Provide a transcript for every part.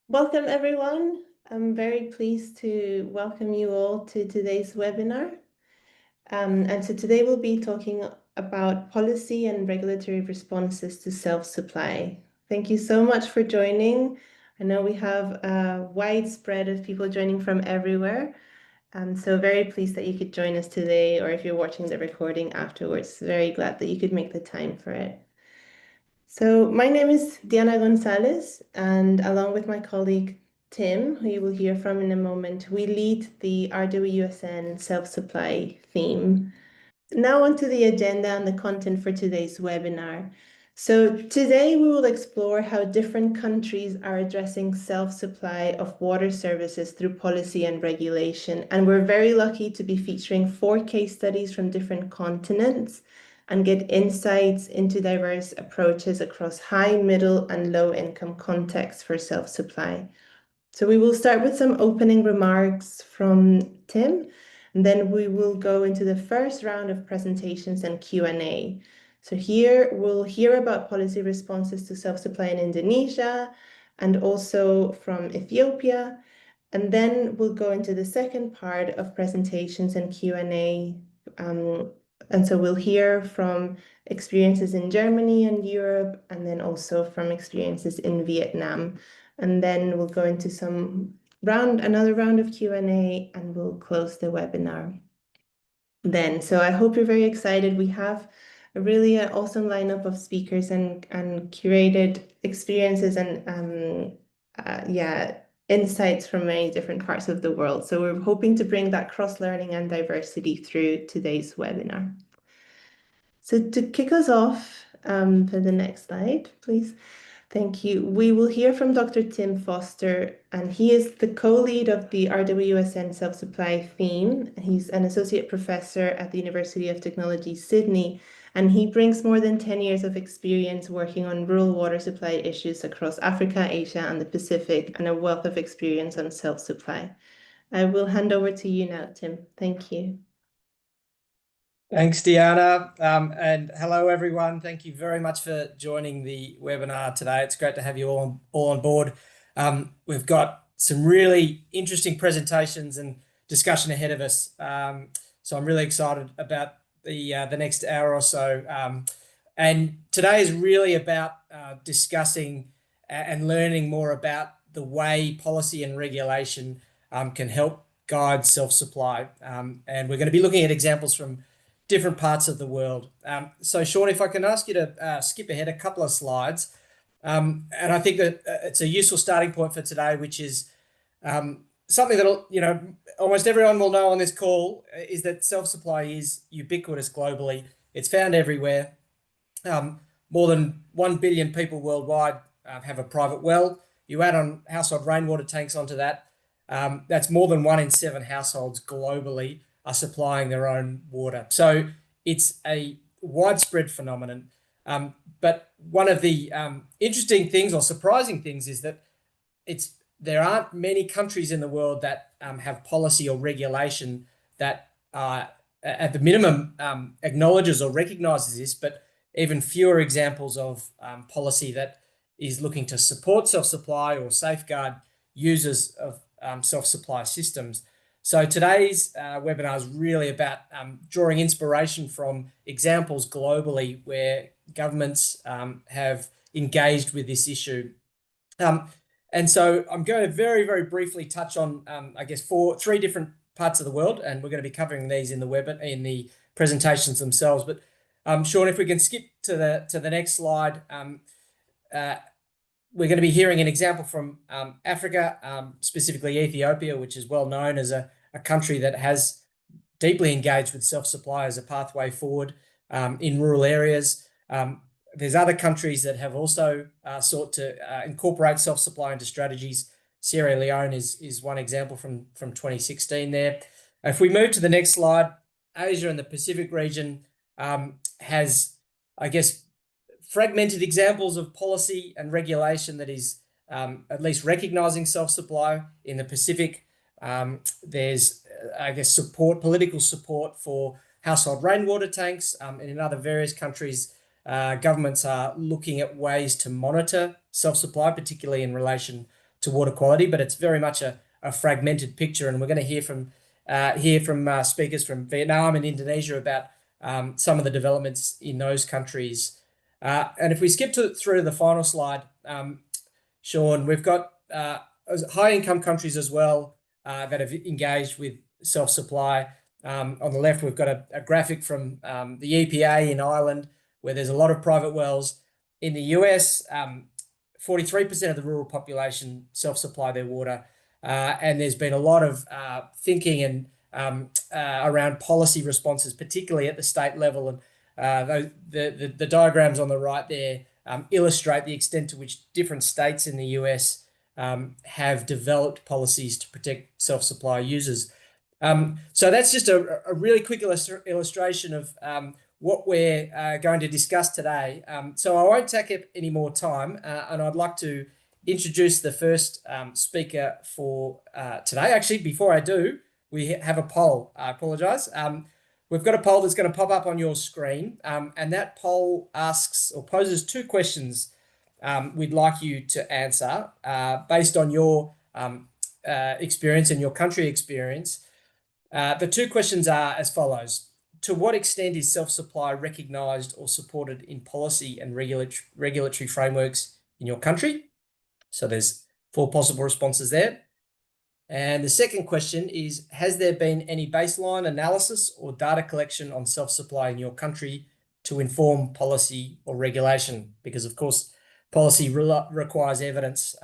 Welcome, everyone. I'm very pleased to welcome you all to today's webinar. And so today we'll be talking about policy and regulatory responses to self-supply. Thank you so much for joining. I know we have a wide spread of people joining from everywhere. So very pleased that you could join us today, or if you're watching the recording afterwards, very glad that you could make the time for it. So my name is Diana Gonzalez, and along with my colleague Tim, who you will hear from in a moment, we lead the RWSN self-supply theme. Now onto the agenda and the content for today's webinar. So today we will explore how different countries are addressing self-supply of water services through policy and regulation. And we're very lucky to be featuring 4 case studies from different continents and get insights into diverse approaches across high, middle, and low income contexts for self-supply. So we will start with some opening remarks from Tim, and then we will go into the first round of presentations and Q&A. So here we'll hear about policy responses to self-supply in Indonesia and also from Ethiopia. And then we'll go into the second part of presentations and Q&A. And so we'll hear from experiences in Germany and Europe, and then also from experiences in Vietnam. And then we'll go into another round of Q&A, and we'll close the webinar then. So I hope you're very excited. We have a really awesome lineup of speakers and curated experiences and insights from many different parts of the world. So we're hoping to bring that cross-learning and diversity through today's webinar. So to kick us off, for the next slide, please. Thank you. We will hear from Dr. Tim Foster, and he is the co-lead of the RWSN self-supply theme. He's an associate professor at the University of Technology, Sydney, and he brings more than 10 years of experience working on rural water supply issues across Africa, Asia, and the Pacific, and a wealth of experience on self-supply. I will hand over to you now, Tim. Thank you. Thanks, Diana. And hello, everyone. Thank you very much for joining the webinar today. It's great to have you all on board. We've got some really interesting presentations and discussion ahead of us. So I'm really excited about the next hour or so. And today is really about discussing and learning more about the way policy and regulation can help guide self-supply. And we're going to be looking at examples from different parts of the world. So Sean, if I can ask you to skip ahead a couple of slides. And I think that it's a useful starting point for today, which is something that almost everyone will know on this call is that self-supply is ubiquitous globally. It's found everywhere. More than 1 billion people worldwide have a private well. You add on household rainwater tanks onto that, that's more than 1 in 7 households globally are supplying their own water. So it's a widespread phenomenon. But one of the interesting things or surprising things is that there aren't many countries in the world that have policy or regulation that at the minimum acknowledges or recognizes this, but even fewer examples of policy that is looking to support self-supply or safeguard users of self-supply systems. So today's webinar is really about drawing inspiration from examples globally where governments have engaged with this issue. And so I'm going to very, very briefly touch on, three different parts of the world, and we're going to be covering these in the presentations themselves. But Sean, if we can skip to the next slide. We're going to be hearing an example from Africa, specifically Ethiopia, which is well known as a country that has deeply engaged with self-supply as a pathway forward in rural areas. There's other countries that have also sought to incorporate self-supply into strategies. Sierra Leone is one example from 2016 there. If we move to the next slide, Asia and the Pacific region has, fragmented examples of policy and regulation that is at least recognizing self-supply. In the Pacific, there's, political support for household rainwater tanks. And in other various countries, governments are looking at ways to monitor self-supply, particularly in relation to water quality, but it's very much a fragmented picture. And we're going to hear from speakers from Vietnam and Indonesia about some of the developments in those countries. And if we skip through to the final slide, Sean, we've got high-income countries as well that have engaged with self-supply. On the left, we've got a graphic from the EPA in Ireland, where there's a lot of private wells. In the US, 43% of the rural population self-supply their water. And there's been a lot of thinking and around policy responses, particularly at the state level. And the diagrams on the right there illustrate the extent to which different states in the US have developed policies to protect self-supply users. So that's just a really quick illustration of what we're going to discuss today. So I won't take up any more time, and I'd like to introduce the first speaker for today. Actually, before I do, we have a poll. I apologise. We've got a poll that's going to pop up on your screen, and that poll asks or poses two questions we'd like you to answer based on your experience and your country experience. The two questions are as follows. To what extent is self-supply recognised or supported in policy and regulatory frameworks in your country? So there's 4 possible responses there. And the second question is, has there been any baseline analysis or data collection on self-supply in your country to inform policy or regulation? Because, of course, policy requires evidence.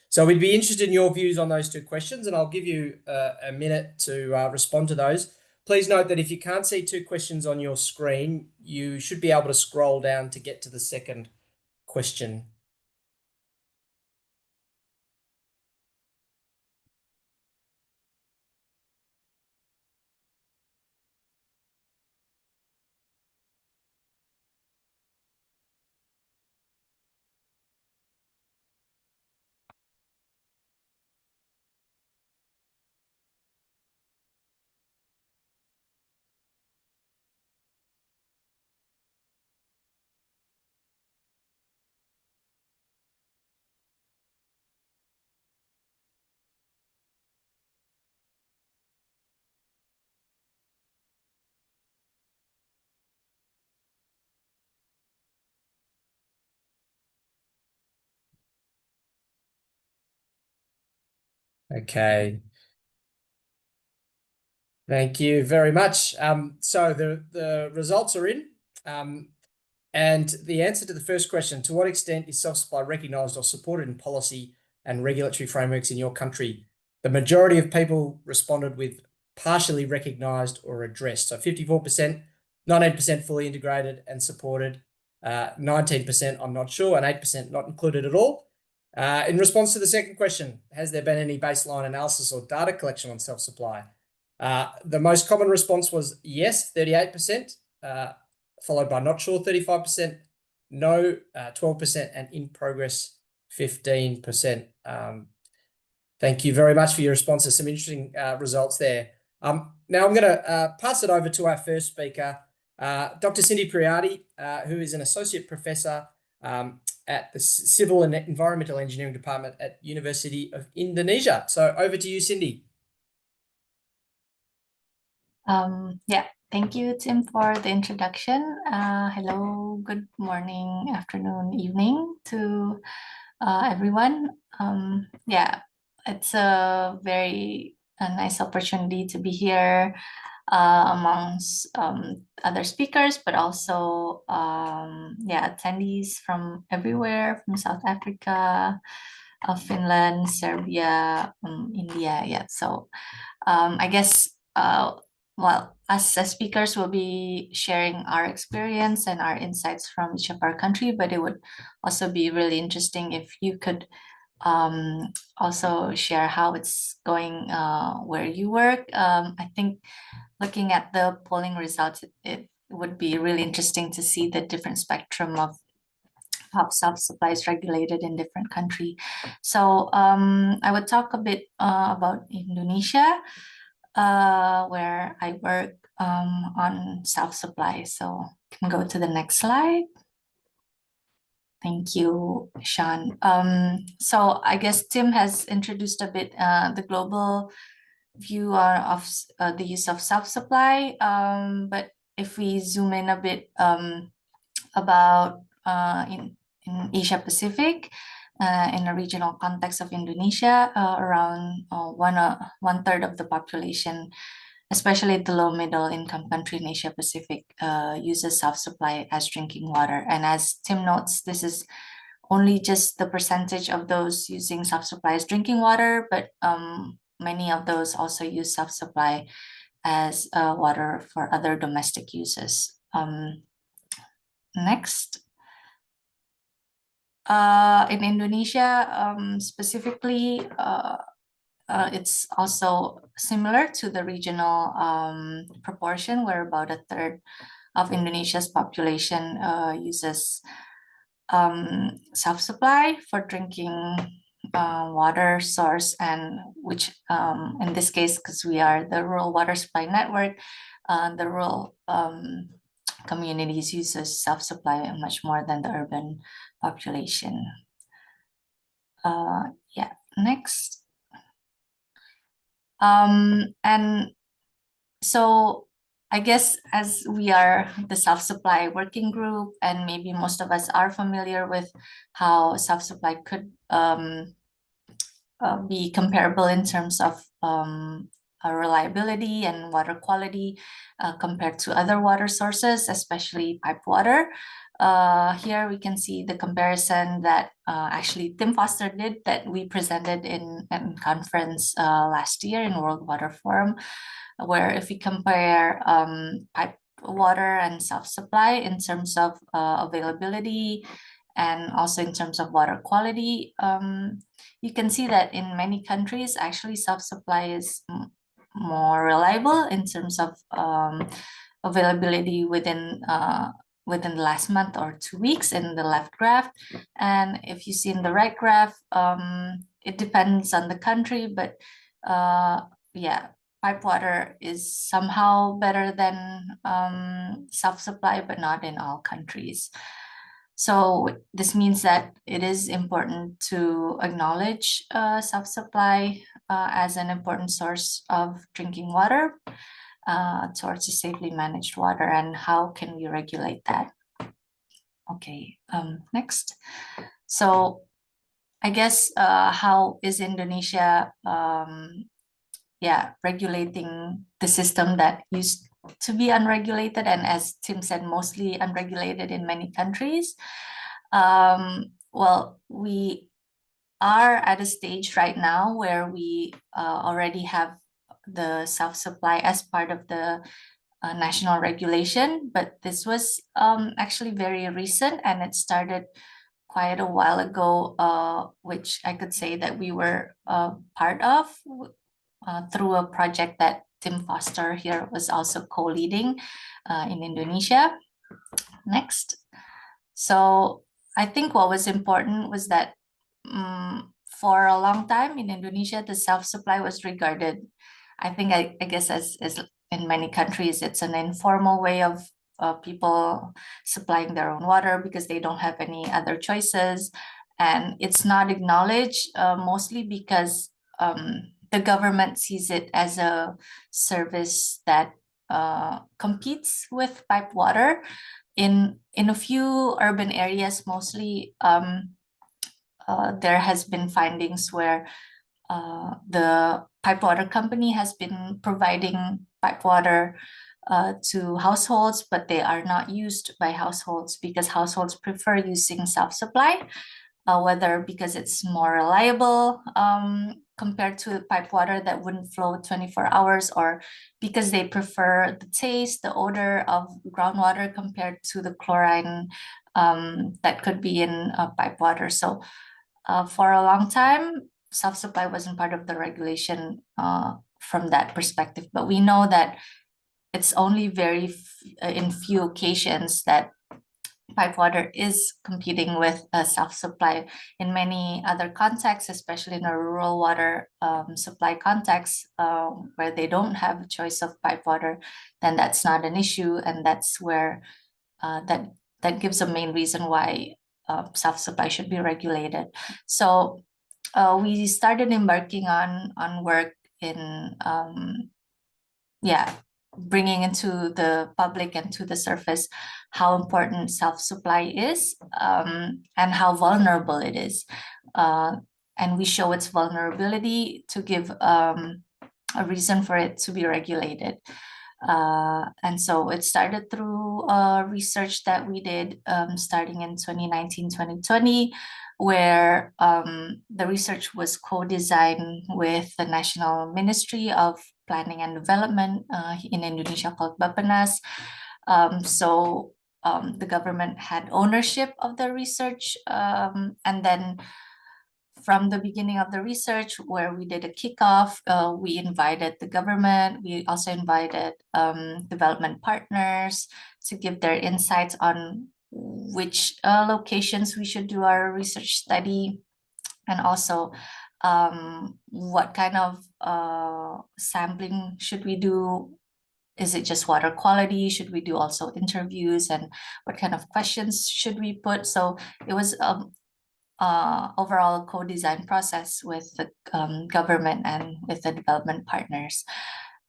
So we'd be interested in your views on those two questions, and I'll give you a minute to respond to those. Please note that if you can't see 2 questions on your screen, you should be able to scroll down to get to the second question. Okay. Thank you very much. So the results are in. And the answer to the first question, to what extent is self-supply recognised or supported in policy and regulatory frameworks in your country? The majority of people responded with partially recognised or addressed. So 54%, 19% fully integrated and supported, 19% I'm not sure, and 8% not included at all. In response to the second question, has there been any baseline analysis or data collection on self-supply? The most common response was yes, 38%, followed by not sure, 35%, no, 12%, and in progress, 15%. Thank you very much for your responses. Some interesting results there. Now I'm going to pass it over to our first speaker, Dr. Cindy Priati, who is an associate professor at the Civil and Environmental Engineering Department at University of Indonesia. So over to you, Cindy. Yeah, thank you, Tim, for the introduction. Hello, good morning, afternoon, evening to everyone. Yeah, it's a very nice opportunity to be here amongst other speakers, but also yeah, attendees from everywhere, from South Africa, Finland, Serbia, India. Yeah, so I guess well, us as speakers will be sharing our experience and our insights from each of our country, but it would also be really interesting if you could also share how it's going where you work. I think looking at the polling results, it would be really interesting to see the different spectrum of how self-supply is regulated in different countries. So I would talk a bit about Indonesia, where I work on self-supply. So can go to the next slide. thank you, Sean. So I guess Tim has introduced a bit the global view of the use of self-supply. But if we zoom in a bit about in Asia Pacific, in a regional context of Indonesia, around one third of the population, especially the low middle income country in Asia Pacific, uses self-supply as drinking water. And as Tim notes, this is only just the percentage of those using self-supply as drinking water, but many of those also use self-supply as water for other domestic uses. Next. In Indonesia, specifically, it's also similar to the regional proportion, where about a third of Indonesia's population uses self-supply for drinking water source, and which in this case, because we are the rural water supply network, the rural communities uses self-supply much more than the urban population. Yeah, next. And so I guess as we are the self-supply working group, and maybe most of us are familiar with how self-supply could be comparable in terms of reliability and water quality compared to other water sources, especially piped water. Here we can see the comparison that actually Tim Foster did, that we presented in conference last year in World Water Forum, where if we compare piped water and self-supply in terms of availability and also in terms of water quality, you can see that in many countries, actually self-supply is more reliable in terms of availability within the last month or 2 weeks in the left graph. And if you see in the right graph, it depends on the country, but yeah, pipe water is somehow better than self-supply, but not in all countries. So this means that it is important to acknowledge self-supply as an important source of drinking water, towards a safely managed water, and how can we regulate that? Okay, next. So I guess how is Indonesia regulating the system that used to be unregulated, and as Tim said, mostly unregulated in many countries? Well, we are at a stage right now where we already have the self-supply as part of the national regulation, but this was actually very recent, and it started quite a while ago, which I could say that we were part of through a project that Tim Foster here was also co-leading in Indonesia. Next. So I think what was important was that for a long time in Indonesia, the self-supply was regarded, I think, I guess as in many countries, it's an informal way of people supplying their own water because they don't have any other choices. And it's not acknowledged mostly because the government sees it as a service that competes with pipe water. In a few urban areas, mostly, there has been findings where the pipe water company has been providing pipe water to households, but they are not used by households because households prefer using self-supply, whether because it's more reliable compared to pipe water that wouldn't flow 24 hours, or because they prefer the taste, the odor of groundwater compared to the chlorine that could be in pipe water. So for a long time, self-supply wasn't part of the regulation from that perspective, but we know that it's only in few occasions that pipe water is competing with self-supply. In many other contexts, especially in a rural water supply context, where they don't have a choice of pipe water, then that's not an issue, and that's where that gives a main reason why self-supply should be regulated. So we started embarking on work in bringing into the public and to the surface how important self-supply is, and how vulnerable it is. And we show its vulnerability to give a reason for it to be regulated. And so it started through research that we did starting in 2019, 2020, where the research was co-designed with the National Ministry of Planning and Development in Indonesia called Bappenas. So the government had ownership of the research, and then from the beginning of the research, where we did a kickoff, we invited the government. We also invited development partners to give their insights on which locations we should do our research study, and also what kind of sampling should we do. Is it just water quality? Should we do also interviews, and what kind of questions should we put? So it was overall co-design process with the government and with the development partners.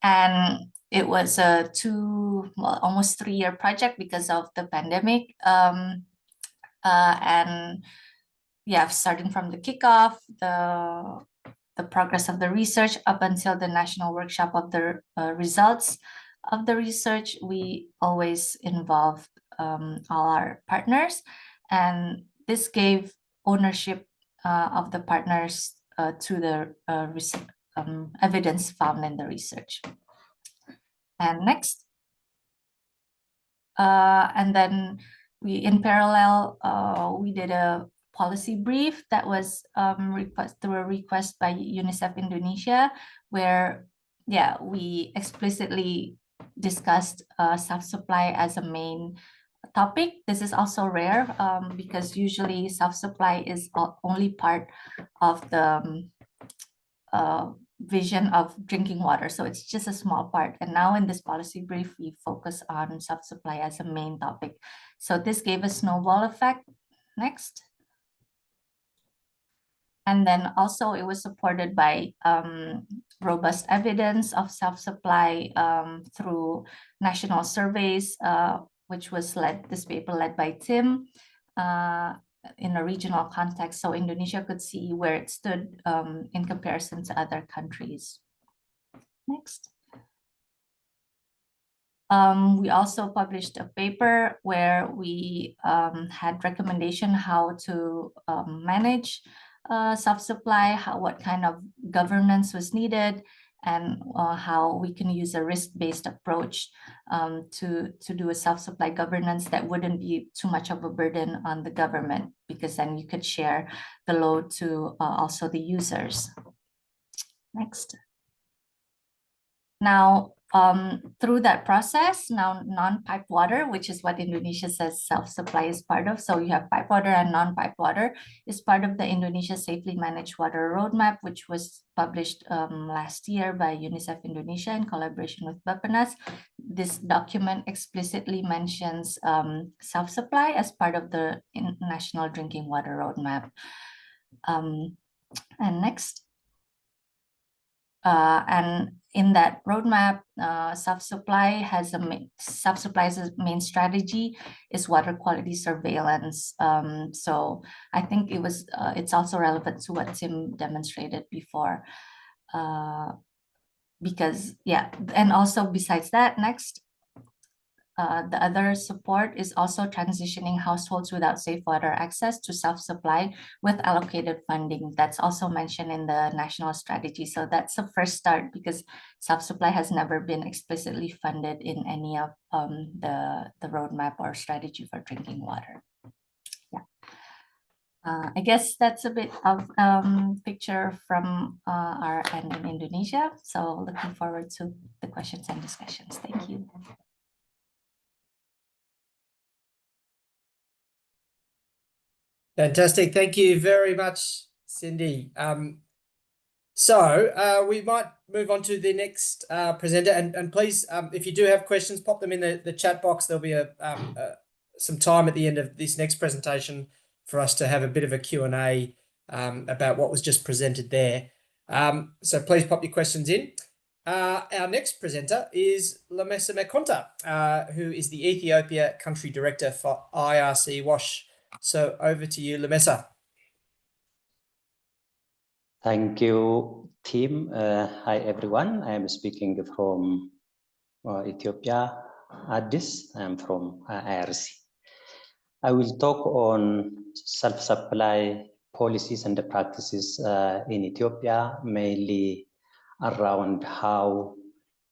And it was a almost 3-year project because of the pandemic. And yeah, starting from the kickoff, the progress of the research up until the national workshop of the results of the research, we always involved all our partners, and this gave ownership of the partners to the evidence found in the research. And next. And then we, in parallel, we did a policy brief that was through a request by UNICEF Indonesia, where we explicitly discussed self-supply as a main topic. This is also rare because usually self-supply is only part of the vision of drinking water. So it's just a small part. And now in this policy brief, we focus on self-supply as a main topic. So this gave a snowball effect. Next. And then also it was supported by robust evidence of self-supply through national surveys, which was this paper led by Tim in a regional context. So Indonesia could see where it stood in comparison to other countries. Next. We also published a paper where we had recommendation how to manage self-supply, what kind of governance was needed, and how we can use a risk-based approach to do a self-supply governance that wouldn't be too much of a burden on the government, because then you could share the load to also the users. Next. Now, through that process, now non-pipe water, which is what Indonesia says self-supply is part of. So you have pipe water and non-pipe water is part of the Indonesia Safely Managed Water Roadmap, which was published last year by UNICEF Indonesia in collaboration with Bappenas. This document explicitly mentions self-supply as part of the National Drinking Water Roadmap. And next. And in that roadmap, self-supply's main strategy is water quality surveillance. So I think it's also relevant to what Tim demonstrated before, because and also besides that, next. The other support is also transitioning households without safe water access to self-supply with allocated funding. That's also mentioned in the national strategy. So that's the first start, because self-supply has never been explicitly funded in any of the roadmap or strategy for drinking water. I guess that's a bit of picture from our end in Indonesia. So looking forward to the questions and discussions. Thank you. Fantastic. Thank you very much, Cindy. So we might move on to the next presenter, and please, if you do have questions, pop them in the chat box. There'll be some time at the end of this next presentation for us to have a bit of a Q&A about what was just presented there. So please pop your questions in. Our next presenter is Lemessa Mekonta, who is the Ethiopia Country Director for IRC WASH. So over to you, Lemessa. Thank you, team. Hi, everyone. I am speaking from Ethiopia, Addis. I am from IRC. I will talk on self-supply policies and the practices in Ethiopia, mainly around how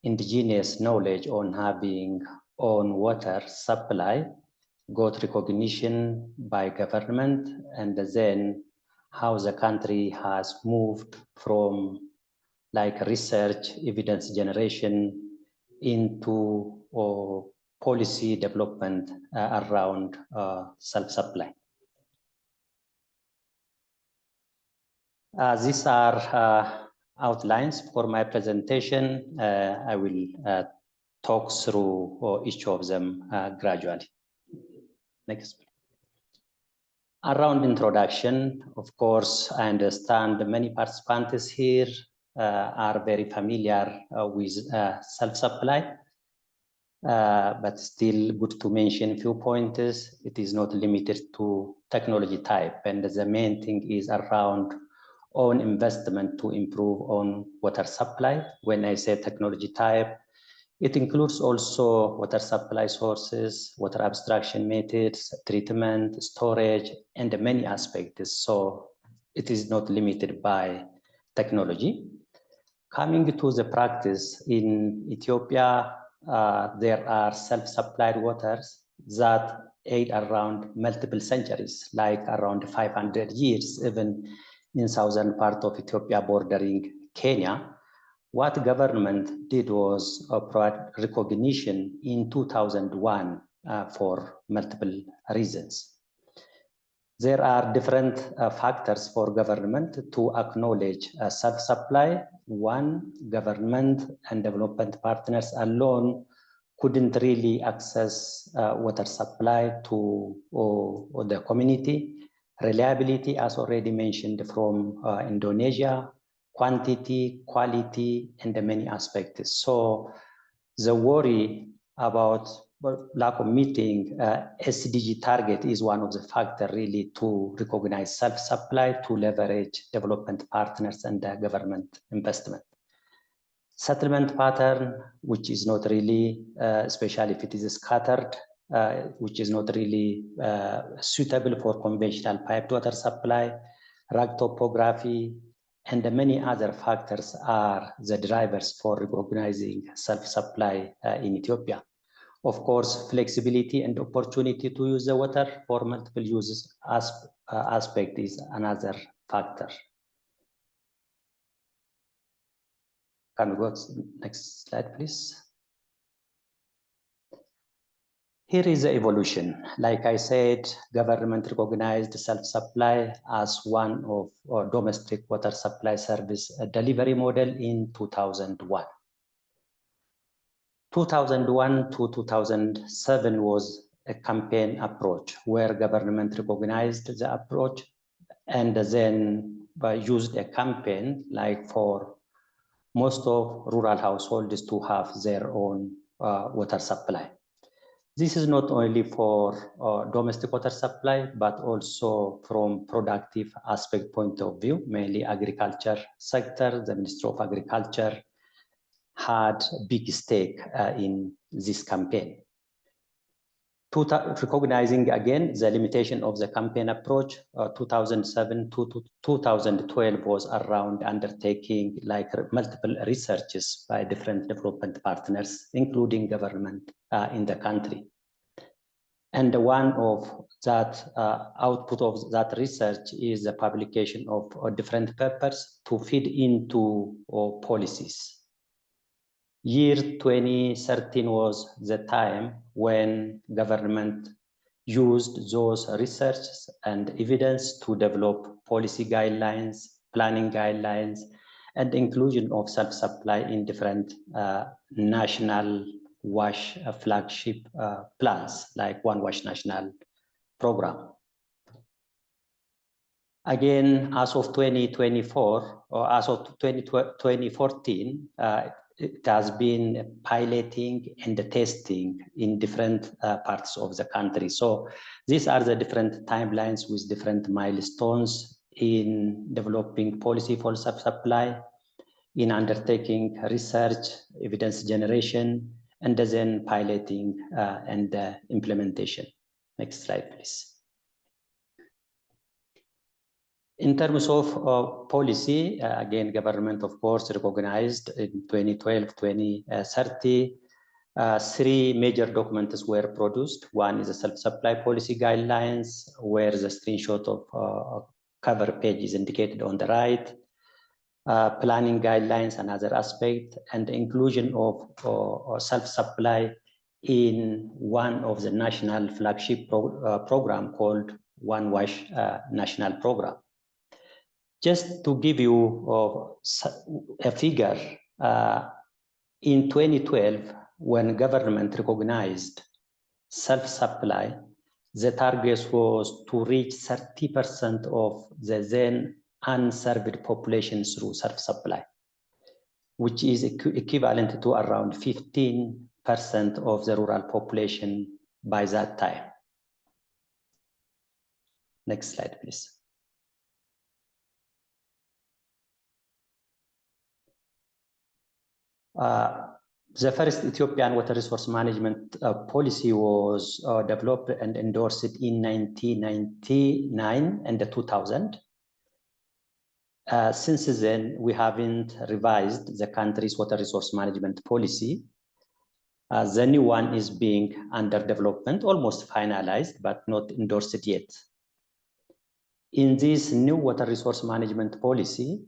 indigenous knowledge on having own water supply got recognition by government, and then how the country has moved from like research, evidence generation into policy development around self-supply. These are outlines for my presentation. I will talk through each of them gradually. Next. Around introduction, of course, I understand many participants here are very familiar with self-supply, but still good to mention a few pointers. It is not limited to technology type, and the main thing is around own investment to improve on water supply. When I say technology type, it includes also water supply sources, water abstraction methods, treatment, storage, and many aspects. So it is not limited by technology. Coming to the practice in Ethiopia, there are self-supplied waters that age around multiple centuries, like around 500 years, even in southern part of Ethiopia bordering Kenya. What government did was provide recognition in 2001 for multiple reasons. There are different factors for government to acknowledge self-supply. One, government and development partners alone couldn't really access water supply to the community. Reliability, as already mentioned, from Indonesia, quantity, quality, and many aspects. So the worry about lack of meeting SDG target is one of the factors really to recognize self-supply, to leverage development partners and government investment. Settlement pattern, which is not really, especially if it is scattered, which is not really suitable for conventional piped water supply, rugged topography, and many other factors are the drivers for recognizing self-supply in Ethiopia. Of course, flexibility and opportunity to use the water for multiple uses aspect is another factor. Can we go to the next slide, please? Here is the evolution. Like I said, government recognized self-supply as one of domestic water supply service delivery model in 2001. 2001 to 2007 was a campaign approach where government recognized the approach and then used a campaign like for most of rural households to have their own water supply. This is not only for domestic water supply, but also from productive aspect point of view, mainly agriculture sector. The Ministry of Agriculture had a big stake in this campaign. Recognizing again the limitation of the campaign approach, 2007 to 2012 was around undertaking like multiple researches by different development partners, including government in the country. And one of that output of that research is the publication of different papers to feed into policies. Year 2013 was the time when government used those researches and evidence to develop policy guidelines, planning guidelines, and inclusion of self-supply in different national WASH flagship plans, like One WASH National Program. Again, as of 2024 or as of 2014, it has been piloting and testing in different parts of the country. So these are the different timelines with different milestones in developing policy for self-supply, in undertaking research, evidence generation, and then piloting and implementation. Next slide, please. In terms of policy, again, government, of course, recognized in 2012, 2030, three major documents were produced. One is a self-supply policy guidelines, where the screenshot of cover page is indicated on the right. Planning guidelines, another aspect, and the inclusion of self-supply in one of the national flagship program called One Wash National Program. Just to give you a figure, in 2012, when government recognized self-supply, the target was to reach 30% of the then unserved population through self-supply, which is equivalent to around 15% of the rural population by that time. Next slide, please. The first Ethiopian water resource management policy was developed and endorsed in 1999 and 2000. Since then, we haven't revised the country's water resource management policy. The new one is being under development, almost finalized, but not endorsed yet. In this new water resource management policy,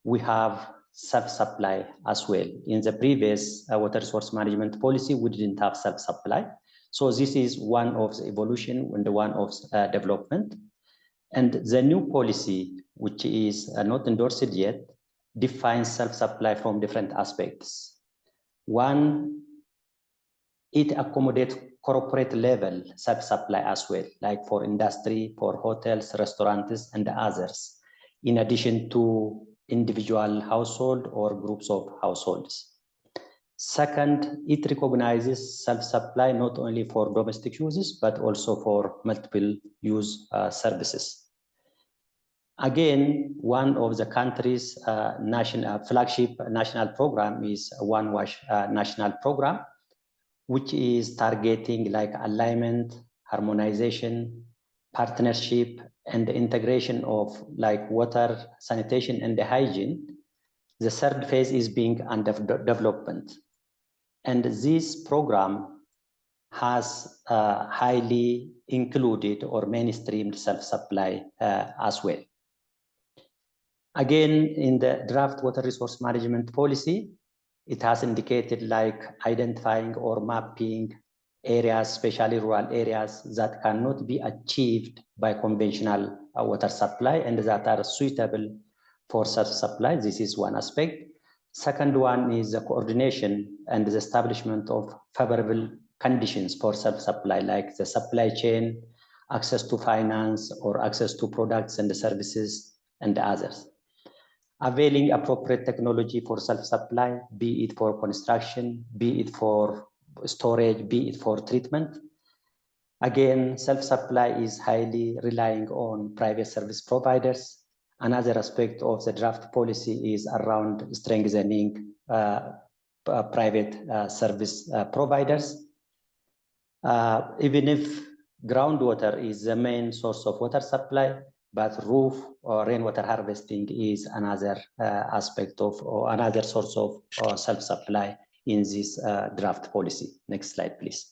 we have self-supply as well. In the previous water resource management policy, we didn't have self-supply. So this is one of the evolution and one of development. And the new policy, which is not endorsed yet, defines self-supply from different aspects. One, it accommodates corporate level self-supply as well, like for industry, for hotels, restaurants, and others, in addition to individual household or groups of households. Second, it recognizes self-supply not only for domestic uses, but also for multiple use services. Again, one of the country's flagship national program is One Wash National Program, which is targeting like alignment, harmonization, partnership, and the integration of like water, sanitation, and the hygiene. The third phase is being under development. And this program has highly included or mainstreamed self-supply as well. Again, in the draft water resource management policy, it has indicated like identifying or mapping areas, especially rural areas, that cannot be achieved by conventional water supply and that are suitable for self-supply. This is one aspect. Second one is the coordination and the establishment of favorable conditions for self-supply, like the supply chain, access to finance, or access to products and services, and others. Availing appropriate technology for self-supply, be it for construction, be it for storage, be it for treatment. Again, self-supply is highly relying on private service providers. Another aspect of the draft policy is around strengthening private service providers. Even if groundwater is the main source of water supply, but roof or rainwater harvesting is another aspect of or another source of self-supply in this draft policy. Next slide, please.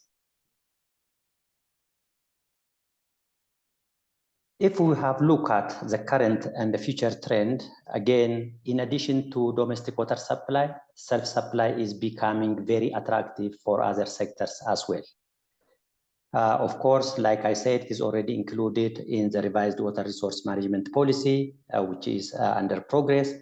If we have look at the current and the future trend, again, in addition to domestic water supply, self-supply is becoming very attractive for other sectors as well. Of course, like I said, it is already included in the revised water resource management policy, which is under progress.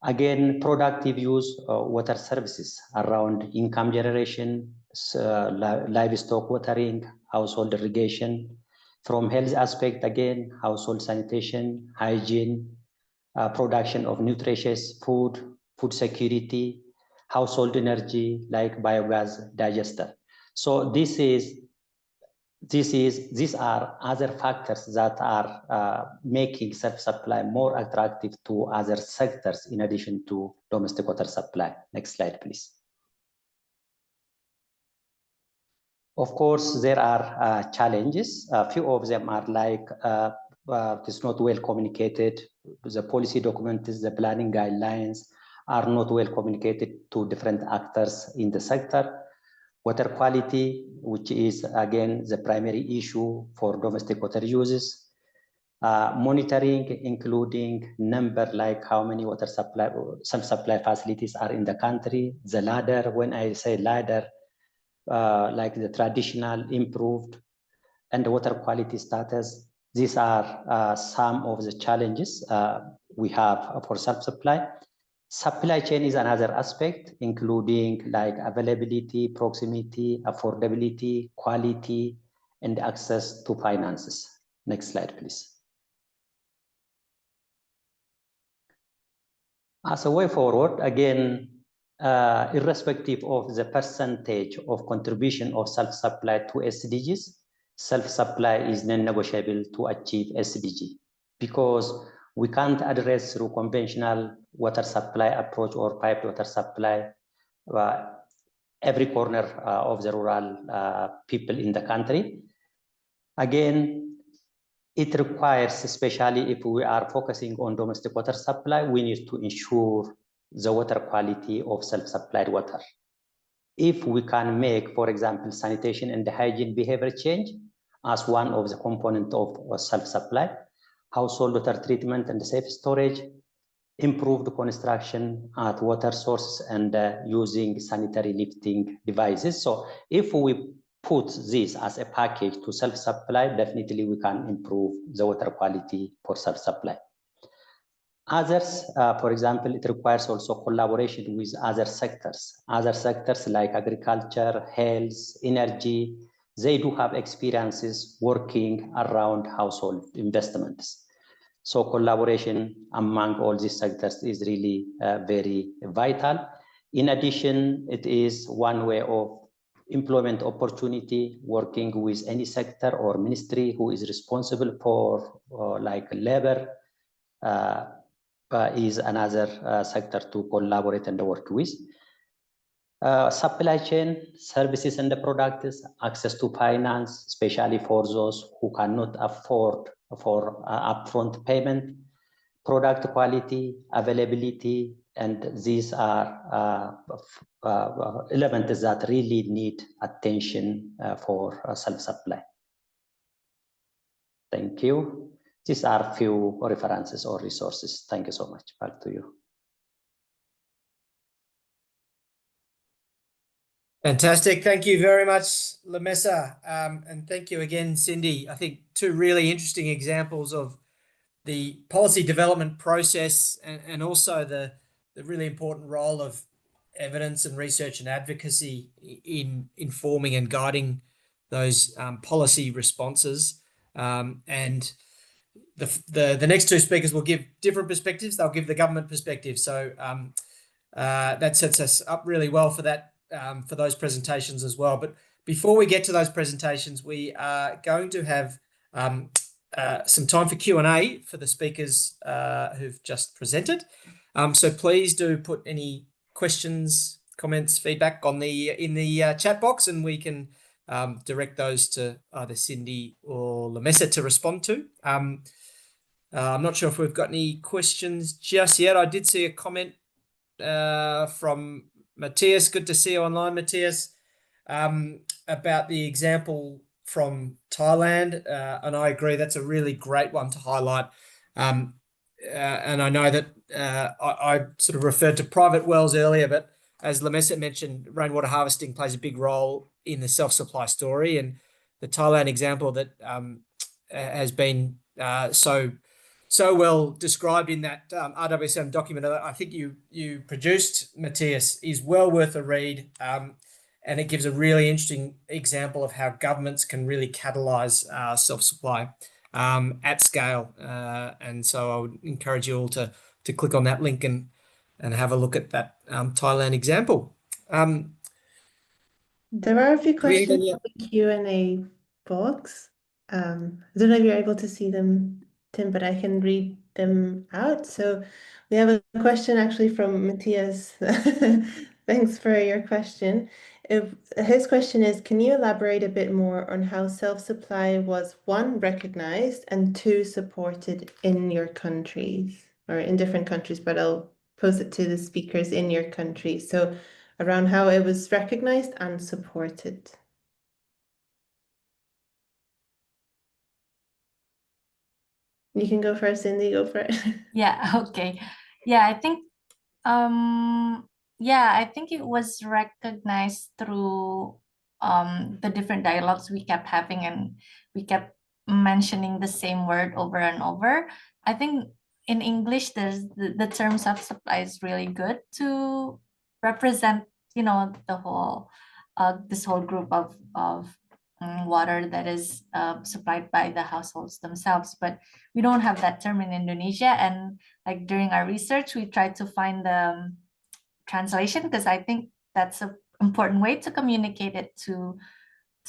Again, productive use water services around income generation, livestock watering, household irrigation, From health aspect, again, household sanitation, hygiene, production of nutritious food, food security, household energy like biogas digester. So these are other factors that are making self-supply more attractive to other sectors in addition to domestic water supply. Next slide, please. Of course, there are challenges. A few of them are like it's not well communicated. The policy documents, the planning guidelines are not well communicated to different actors in the sector. Water quality, which is again the primary issue for domestic water uses. Monitoring, including number like how many water supply, self-supply facilities are in the country. The ladder, when I say ladder, like the traditional, improved, and the water quality status. These are some of the challenges we have for self-supply. Supply chain is another aspect, including like availability, proximity, affordability, quality, and access to finances. Next slide, please. As a way forward, again, irrespective of the percentage of contribution of self-supply to SDGs, self-supply is non-negotiable to achieve SDG, because we can't address through conventional water supply approach or piped water supply every corner of the rural people in the country. Again, it requires, especially if we are focusing on domestic water supply, we need to ensure the water quality of self-supplied water. If we can make, for example, sanitation and hygiene behavior change as one of the components of self-supply, household water treatment and safe storage, improved construction at water sources, and using sanitary lifting devices. So if we put this as a package to self-supply, definitely we can improve the water quality for self-supply. Others, for example, it requires also collaboration with other sectors like agriculture, health, energy. They do have experiences working around household investments. So collaboration among all these sectors is really very vital. In addition, it is one way of employment opportunity, working with any sector or ministry who is responsible for like labor is another sector to collaborate and work with. Supply chain services and the products, access to finance, especially for those who cannot afford for upfront payment, product quality, availability, and these are elements that really need attention for self-supply. Thank you. These are few references or resources. Thank you so much. Back to you. Fantastic. Thank you very much, Lamesa. And thank you again, Cindy. I think two really interesting examples of the policy development process and also the really important role of evidence and research and advocacy in informing and guiding those policy responses. And the next two speakers will give different perspectives. They'll give the government perspective. So that sets us up really well for that, for those presentations as well. But before we get to those presentations, we are going to have some time for Q&A for the speakers who've just presented. So please do put any questions, comments, feedback in the chat box, and we can direct those to either Cindy or Lamesa to respond to. I'm not sure if we've got any questions just yet. I did see a comment from Matthias. Good to see you online, Matthias, about the example from Thailand, and I agree that's a really great one to highlight. And I know that I sort of referred to private wells earlier, but as Lamesa mentioned, rainwater harvesting plays a big role in the self-supply story, and the Thailand example that has been so well described in that RWSM document I think you produced, Matthias, is well worth a read. and it gives a really interesting example of how governments can really catalyze self-supply at scale. And so I would encourage you all to click on that link and have a look at that Thailand example. There are a few Do we have questions any- in the Q&A box. I don't know if you're able to see them, Tim, but I can read them out. So we have a question actually from Matthias. Thanks for your question. His question is, can you elaborate a bit more on how self-supply was, one, recognized, and two, supported in your countries or in different countries, but I'll pose it to the speakers in your country. So around how it was recognized and supported. You can go first, Cindy, go for it. Yeah, okay. Yeah, I think it was recognized through the different dialogues we kept having, and we kept mentioning the same word over and over. I think in English there's the term self-supply is really good to represent, you know, the whole this whole group of water that is supplied by the households themselves, but we don't have that term in Indonesia. And like during our research, we tried to find the translation, because I think that's an important way to communicate it to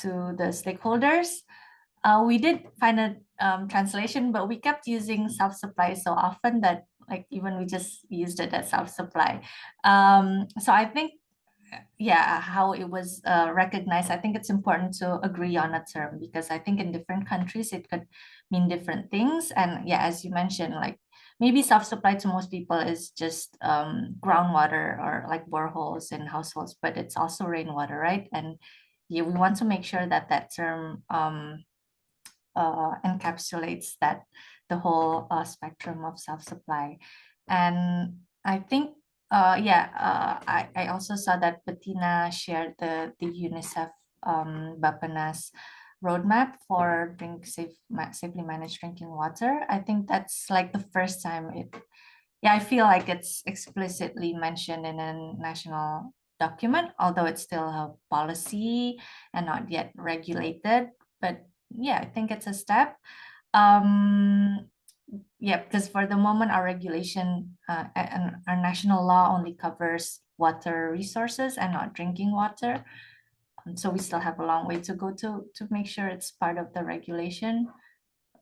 the stakeholders. We did find a translation, but we kept using self-supply so often that like even we just used it as self-supply. So I think, yeah, how it was recognized, I think it's important to agree on a term, because I think in different countries it could mean different things. And yeah, as you mentioned, like maybe self-supply to most people is just groundwater or like boreholes in households, but it's also rainwater, right? And yeah, we want to make sure that that term encapsulates that the whole spectrum of self-supply. And I think I also saw that Bettina shared the UNICEF Bappenas roadmap for safely managed drinking water. I think that's like the first time I feel like it's explicitly mentioned in a national document, although it's still a policy and not yet regulated. But yeah, I think it's a step. Because for the moment, our regulation and our national law only covers water resources and not drinking water. So we still have a long way to go to make sure it's part of the regulation.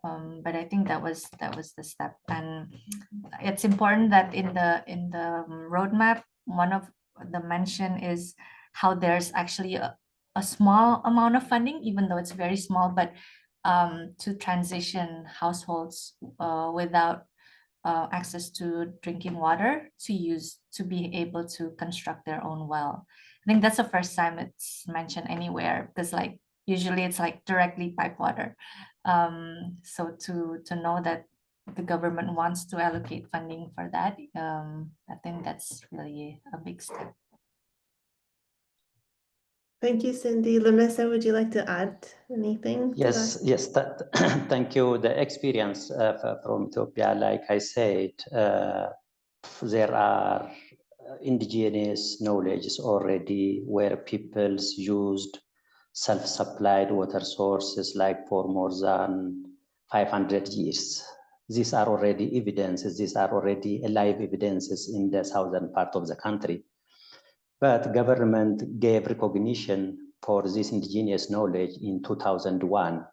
But I think that was the step, and it's important that in the roadmap, one of the mention is how there's actually a small amount of funding, even though it's very small, but to transition households without access to drinking water to be able to construct their own well. I think that's the first time it's mentioned anywhere, because like usually it's like directly pipe water. So to know that the government wants to allocate funding for that, I think that's really a big step. Thank you, Cindy. Lamessa, would you like to add anything to that? Yes, thank you. The experience from Ethiopia, like I said, there are indigenous knowledges already where peoples used self-supplied water sources like for more than 500 years. These are already evidences, these are already alive evidences in the southern part of the country. But government gave recognition for this indigenous knowledge in 2001,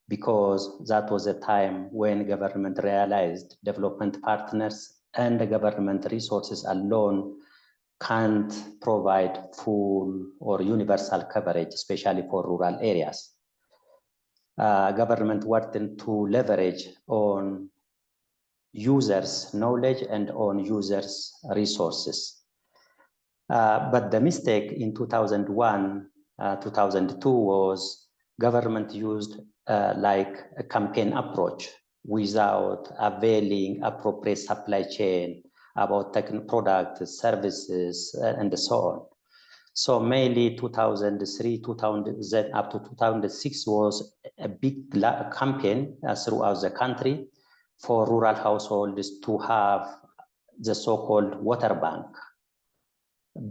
because that was a time when government realized development partners and the government resources alone can't provide full or universal coverage, especially for rural areas. Government wanted to leverage on users' knowledge and on users' resources. But the mistake in 2001, 2002 was government used like a campaign approach without availing appropriate supply chain about technical products, services, and so on. So mainly 2003, 2000 up to 2006 was a big campaign throughout the country for rural households to have the so-called water bank.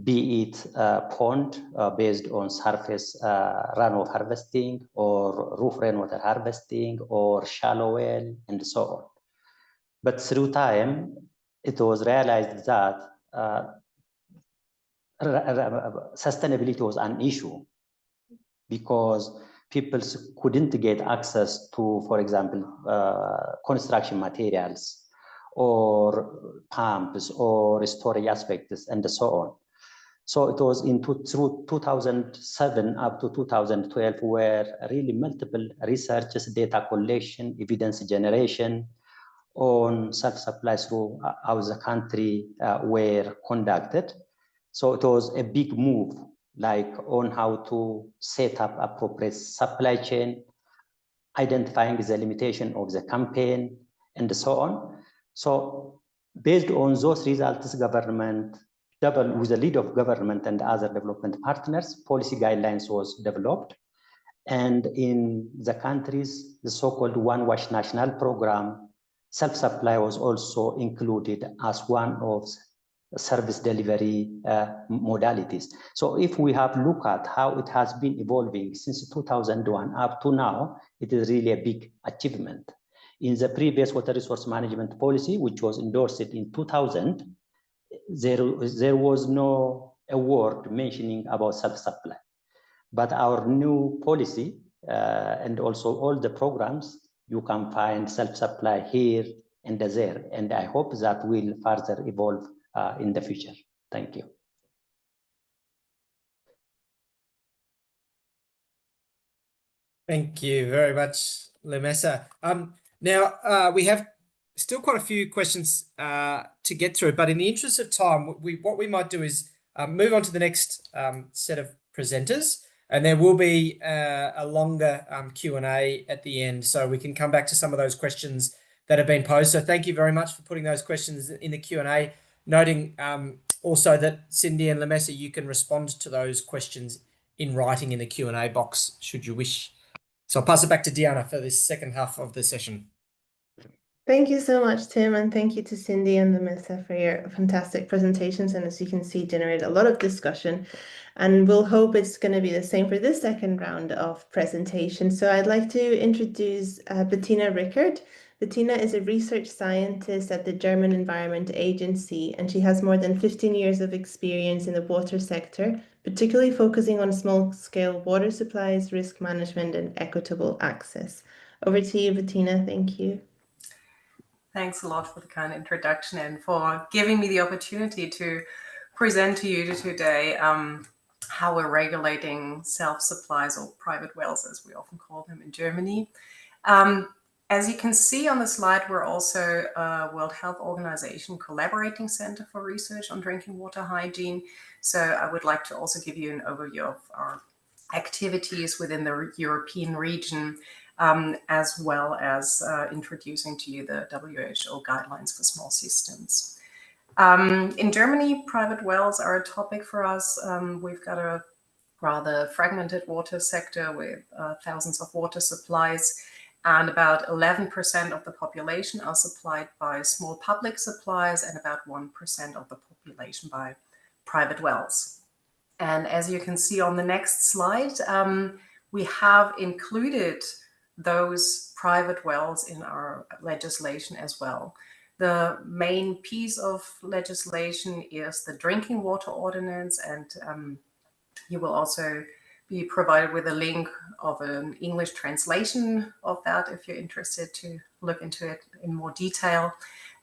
be it pond based on surface runoff harvesting or roof rainwater harvesting or shallow well and so on. But through time, it was realized that sustainability was an issue because people couldn't get access to, for example, construction materials or pumps or storage aspects and so on. So it was through 2007 up to 2012 where really multiple researches, data collection, evidence generation on self-supply throughout the country were conducted. So it was a big move, like on how to set up appropriate supply chain, identifying the limitation of the campaign, and so on. So based on those results, government, with the lead of government and other development partners, policy guidelines was developed. And in the countries, the so-called One Wash National Program, self-supply was also included as one of service delivery modalities. So if we have looked at how it has been evolving since 2001 up to now, it is really a big achievement. In the previous water resource management policy, which was endorsed in 2000, there was no award mentioning about self-supply. But our new policy and also all the programs, you can find self-supply here and there. And I hope that will further evolve in the future. Thank you. Thank you very much, Lemessa. Now, we have still quite a few questions to get through, but in the interest of time, what we might do is move on to the next set of presenters, and there will be a longer Q&A at the end, so we can come back to some of those questions that have been posed. So thank you very much for putting those questions in the Q&A, noting also that Cindy and Lemessa, you can respond to those questions in writing in the Q&A box, should you wish. So I'll pass it back to Diana for this second half of the session. Thank you so much, Tim, and thank you to Cindy and Lemessa for your fantastic presentations, and as you can see, generate a lot of discussion, and we'll hope it's going to be the same for this second round of presentation. So I'd like to introduce Bettina Rickert. Bettina is a research scientist at the German Environment Agency, and she has more than 15 years of experience in the water sector, particularly focusing on small-scale water supplies, risk management, and equitable access. Over to you, Bettina. Thank you. Thanks a lot for the kind introduction and for giving me the opportunity to present to you today how we're regulating self-supplies or private wells, as we often call them in Germany. As you can see on the slide, we're also a World Health Organization collaborating center for research on drinking water hygiene. So I would like to also give you an overview of our activities within the European region, as well as introducing to you the WHO guidelines for small systems. In Germany, private wells are a topic for us. We've got a rather fragmented water sector with thousands of water supplies, and about 11% of the population are supplied by small public supplies and about 1% of the population by private wells. And as you can see on the next slide, we have included those private wells in our legislation as well. The main piece of legislation is the Drinking Water Ordinance, and you will also be provided with a link of an English translation of that if you're interested to look into it in more detail.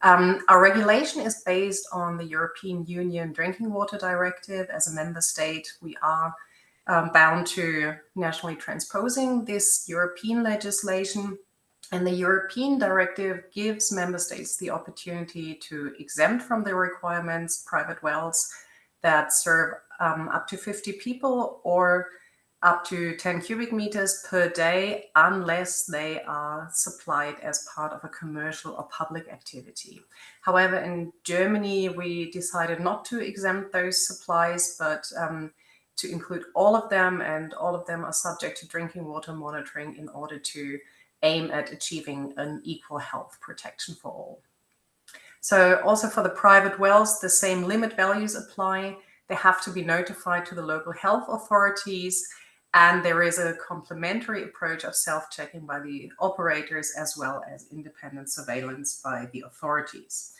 Our regulation is based on the European Union Drinking Water Directive. As a member state, we are bound to nationally transposing this European legislation. And the European directive gives member states the opportunity to exempt from the requirements private wells that serve up to 50 people or up to 10 cubic meters per day, unless they are supplied as part of a commercial or public activity. However, in Germany, we decided not to exempt those supplies, but to include all of them, and all of them are subject to drinking water monitoring in order to aim at achieving an equal health protection for all. So also for the private wells, the same limit values apply. They have to be notified to the local health authorities, and there is a complementary approach of self-checking by the operators as well as independent surveillance by the authorities.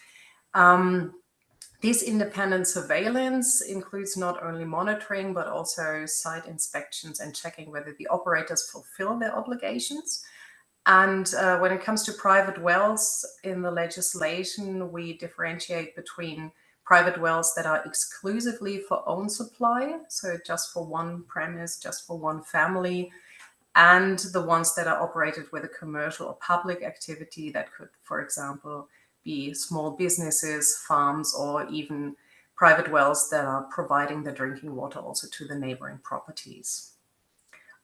This independent surveillance includes not only monitoring, but also site inspections and checking whether the operators fulfill their obligations. And when it comes to private wells in the legislation, we differentiate between private wells that are exclusively for own supply, so just for one premise, just for one family, and the ones that are operated with a commercial or public activity that could, for example, be small businesses, farms, or even private wells that are providing the drinking water also to the neighboring properties.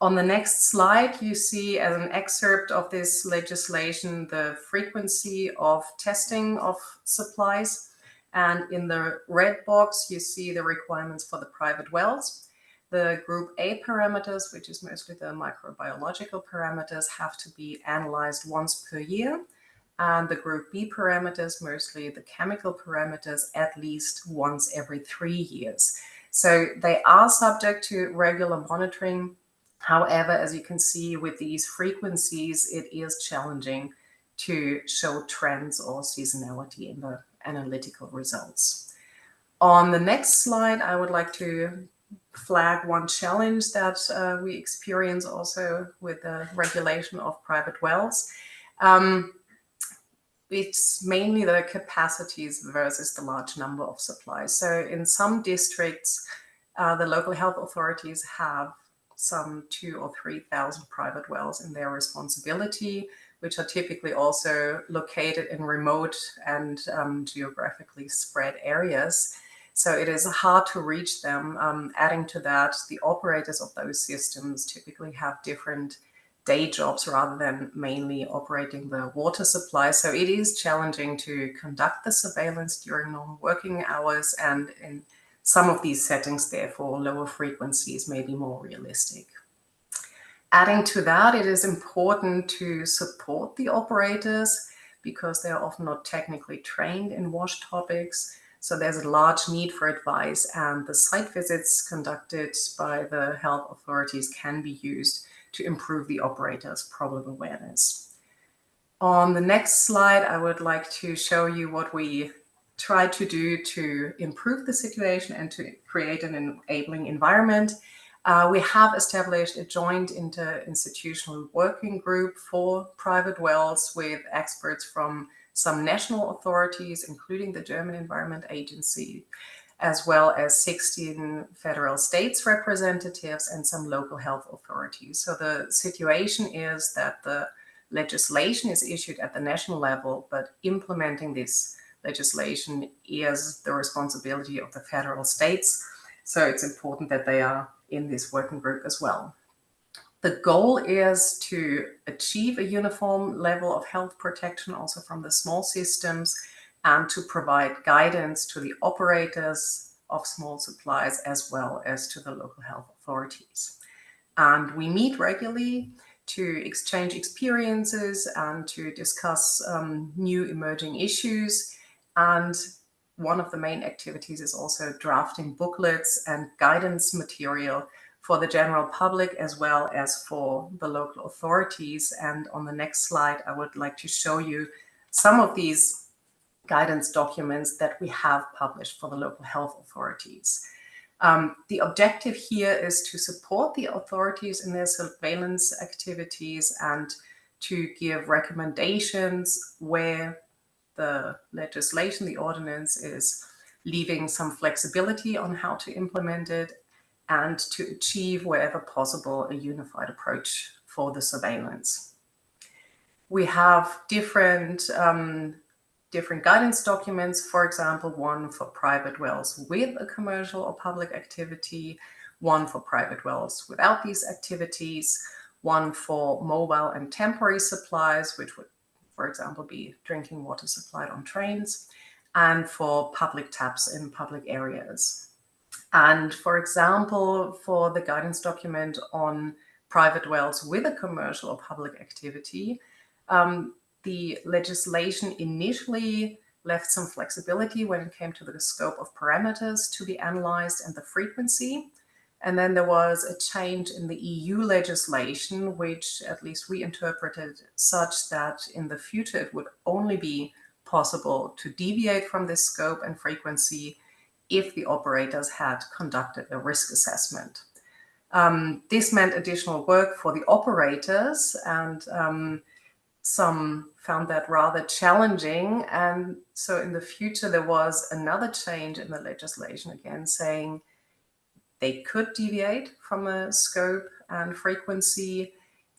On the next slide, you see as an excerpt of this legislation the frequency of testing of supplies. And in the red box, you see the requirements for the private wells. The group A parameters, which is mostly the microbiological parameters, have to be analyzed once per year. And the group B parameters, mostly the chemical parameters, at least once every 3 years. So they are subject to regular monitoring. However, as you can see with these frequencies, it is challenging to show trends or seasonality in the analytical results. On the next slide, I would like to flag one challenge that we experience also with the regulation of private wells. It's mainly the capacities versus the large number of supplies. So in some districts, the local health authorities have some 2,000 or 3,000 private wells in their responsibility, which are typically also located in remote and geographically spread areas. So it is hard to reach them. Adding to that, the operators of those systems typically have different day jobs rather than mainly operating the water supply. So it is challenging to conduct the surveillance during normal working hours, and in some of these settings, therefore, lower frequencies may be more realistic. Adding to that, it is important to support the operators because they are often not technically trained in WASH topics. So there's a large need for advice, and the site visits conducted by the health authorities can be used to improve the operator's problem awareness. On the next slide, I would like to show you what we try to do to improve the situation and to create an enabling environment. We have established a joint interinstitutional working group for private wells with experts from some national authorities, including the German Environment Agency, as well as 16 federal states representatives and some local health authorities. So the situation is that the legislation is issued at the national level, but implementing this legislation is the responsibility of the federal states. So it's important that they are in this working group as well. The goal is to achieve a uniform level of health protection also from the small systems, and to provide guidance to the operators of small supplies as well as to the local health authorities. And we meet regularly to exchange experiences and to discuss new emerging issues. And one of the main activities is also drafting booklets and guidance material for the general public as well as for the local authorities. And on the next slide, I would like to show you some of these guidance documents that we have published for the local health authorities. The objective here is to support the authorities in their surveillance activities and to give recommendations where the legislation, the ordinance, is leaving some flexibility on how to implement it, and to achieve, wherever possible, a unified approach for the surveillance. We have different guidance documents, for example, one for private wells with a commercial or public activity, one for private wells without these activities, one for mobile and temporary supplies, which would, for example, be drinking water supplied on trains, and for public taps in public areas. And for example, for the guidance document on private wells with a commercial or public activity, the legislation initially left some flexibility when it came to the scope of parameters to be analyzed and the frequency. And then there was a change in the EU legislation, which at least we interpreted such that in the future it would only be possible to deviate from this scope and frequency if the operators had conducted a risk assessment. This meant additional work for the operators, and some found that rather challenging. And so in the future, there was another change in the legislation again saying they could deviate from a scope and frequency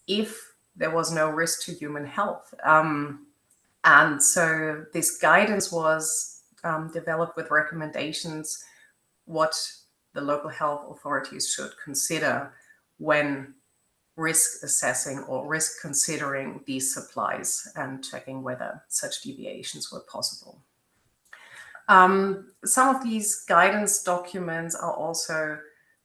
if there was no risk to human health. And so this guidance was developed with recommendations what the local health authorities should consider when risk assessing or risk considering these supplies and checking whether such deviations were possible. Some of these guidance documents are also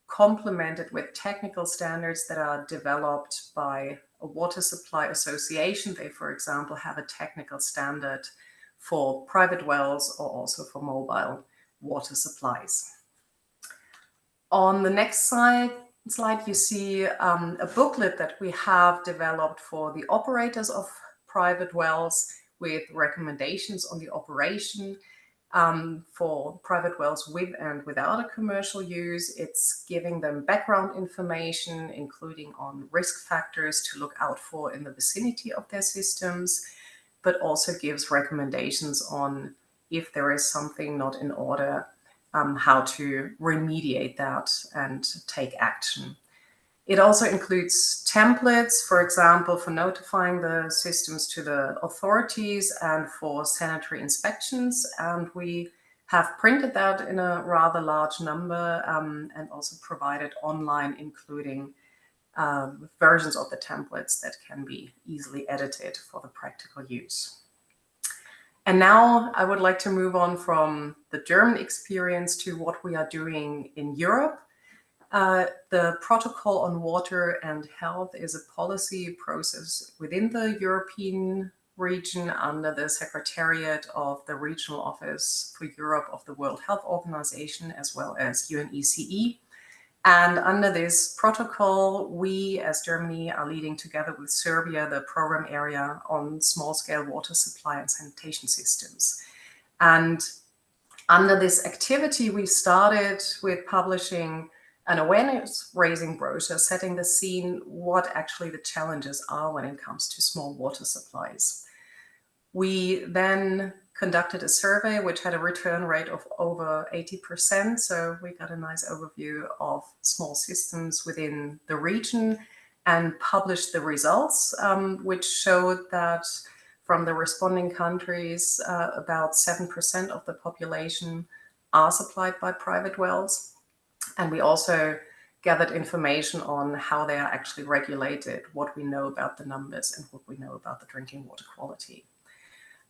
complemented with technical standards that are developed by a water supply association. They, for example, have a technical standard for private wells or also for mobile water supplies. On the next slide, you see a booklet that we have developed for the operators of private wells with recommendations on the operation for private wells with and without a commercial use. It's giving them background information, including on risk factors to look out for in the vicinity of their systems, but also gives recommendations on if there is something not in order, how to remediate that and take action. It also includes templates, for example, for notifying the systems to the authorities and for sanitary inspections. And we have printed that in a rather large number and also provided online, including versions of the templates that can be easily edited for the practical use. And now I would like to move on from the German experience to what we are doing in Europe. The Protocol on Water and Health is a policy process within the European region under the Secretariat of the Regional Office for Europe of the World Health Organization, as well as UNECE. And under this protocol, we as Germany are leading together with Serbia the program area on small-scale water supply and sanitation systems. And under this activity, we started with publishing an awareness-raising brochure setting the scene what actually the challenges are when it comes to small water supplies. We then conducted a survey which had a return rate of over 80%. So we got a nice overview of small systems within the region and published the results, which showed that from the responding countries, about 7% of the population are supplied by private wells. And we also gathered information on how they are actually regulated, what we know about the numbers and what we know about the drinking water quality.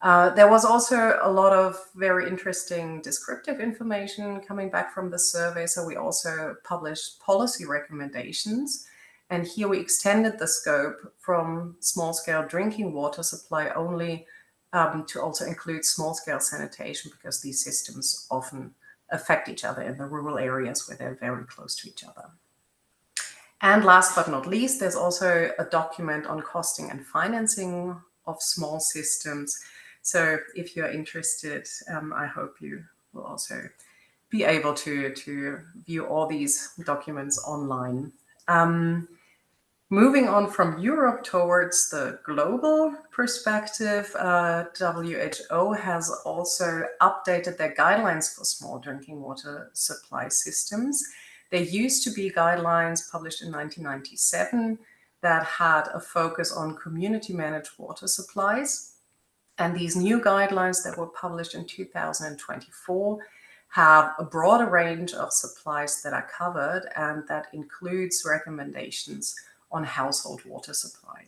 There was also a lot of very interesting descriptive information coming back from the survey. So we also published policy recommendations. And here we extended the scope from small-scale drinking water supply only to also include small-scale sanitation, because these systems often affect each other in the rural areas where they're very close to each other. And last but not least, there's also a document on costing and financing of small systems. So if you're interested, I hope you will also be able to view all these documents online. Moving on from Europe towards the global perspective, WHO has also updated their guidelines for small drinking water supply systems. There used to be guidelines published in 1997 that had a focus on community managed water supplies. And these new guidelines that were published in 2024 have a broader range of supplies that are covered, and that includes recommendations on household water supply.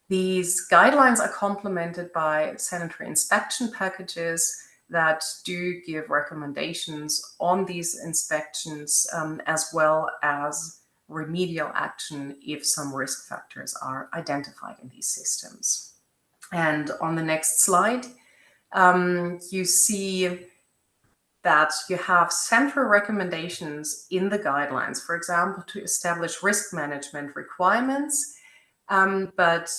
These guidelines are complemented by sanitary inspection packages that do give recommendations on these inspections, as well as remedial action if some risk factors are identified in these systems. And on the next slide, you see that you have central recommendations in the guidelines, for example, to establish risk management requirements, but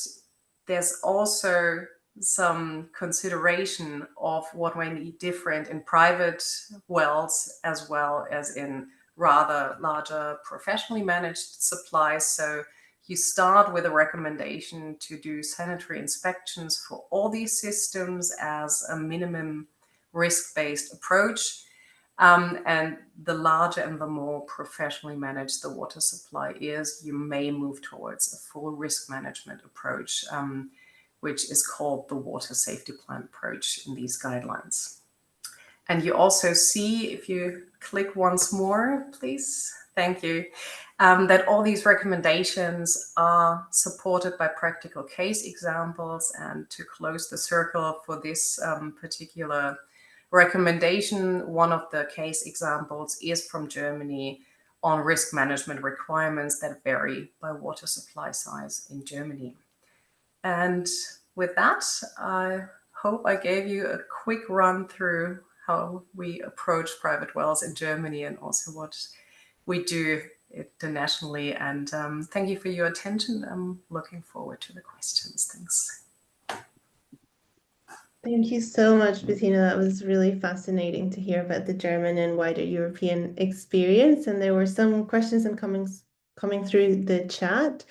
there's also some consideration of what may be different in private wells as well as in rather larger professionally managed supplies. So you start with a recommendation to do sanitary inspections for all these systems as a minimum risk-based approach. And the larger and the more professionally managed the water supply is, you may move towards a full risk management approach, which is called the water safety plan approach in these guidelines. And you also see, if you click once more, please, thank you, that all these recommendations are supported by practical case examples. And to close the circle for this particular recommendation, one of the case examples is from Germany on risk management requirements that vary by water supply size in Germany. And with that, I hope I gave you a quick run through how we approach private wells in Germany and also what we do internationally. And thank you for your attention. I'm looking forward to the questions. Thanks. Thank you so much, Bettina. That was really fascinating to hear about the German and wider European experience. And there were some questions and comments coming through the chat.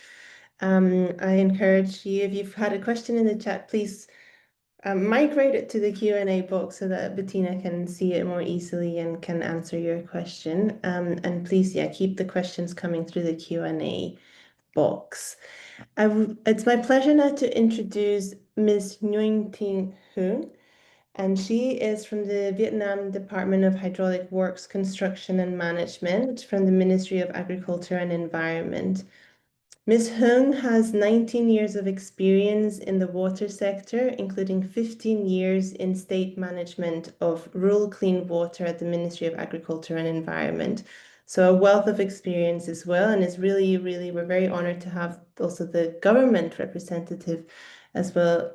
I encourage you, if you've had a question in the chat, please migrate it to the Q&A box so that Bettina can see it more easily and can answer your question. And please, keep the questions coming through the Q&A box. It's my pleasure now to introduce Ms. Nguyen Thi Huong, and she is from the Vietnam Department of Hydraulic Works, Construction and Management from the Ministry of Agriculture and Environment. Ms. Huong has 19 years of experience in the water sector, including 15 years in state management of rural clean water at the Ministry of Agriculture and Environment. So a wealth of experience as well, and it's really, we're very honored to have also the government representative as well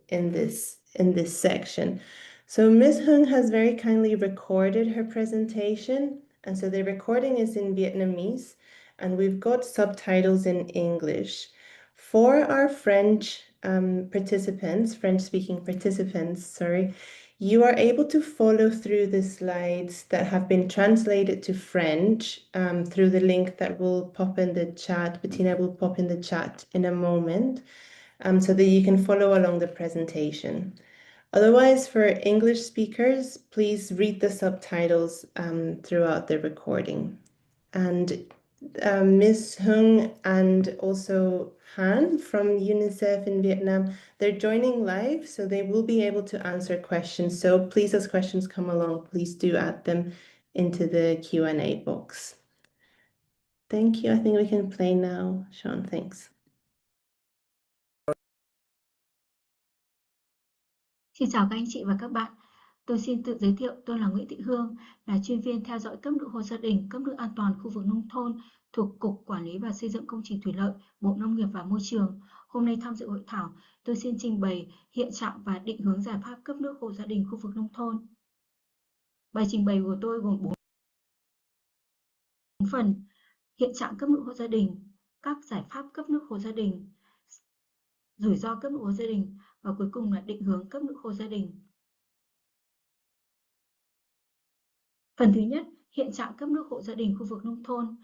in this section. So Ms. Huong has very kindly recorded her presentation, and so the recording is in Vietnamese, and we've got subtitles in English. For our French French-speaking participants, you are able to follow through the slides that have been translated to French through the link that will pop in the chat. Bettina will pop in the chat in a moment, so that you can follow along the presentation. Otherwise, for English speakers, please read the subtitles throughout the recording. And Ms. Huong and also Han from UNICEF in Vietnam, they're joining live, so they will be able to answer questions. So please, as questions come along, please do add them into the Q&A box. Thank you. I think we can play now. Sean, thanks. Xin chào các anh chị và các bạn. Tôi xin tự giới thiệu, tôi là Nguyễn Thị Hương, là chuyên viên theo dõi cấp nước hộ gia đình, cấp nước an toàn khu vực nông thôn thuộc Cục Quản lý và Xây dựng Công trình Thủy lợi, Bộ Nông nghiệp và Môi trường. Hôm nay tham dự hội thảo, tôi xin trình bày hiện trạng và định hướng giải pháp cấp nước hộ gia đình khu vực nông thôn. Bài trình bày của tôi gồm 4 phần: hiện trạng cấp nước hộ gia đình, các giải pháp cấp nước hộ gia đình, rủi ro cấp nước hộ gia đình và cuối cùng là định hướng cấp nước hộ gia đình. Phần thứ nhất, hiện trạng cấp nước hộ gia đình khu vực nông thôn.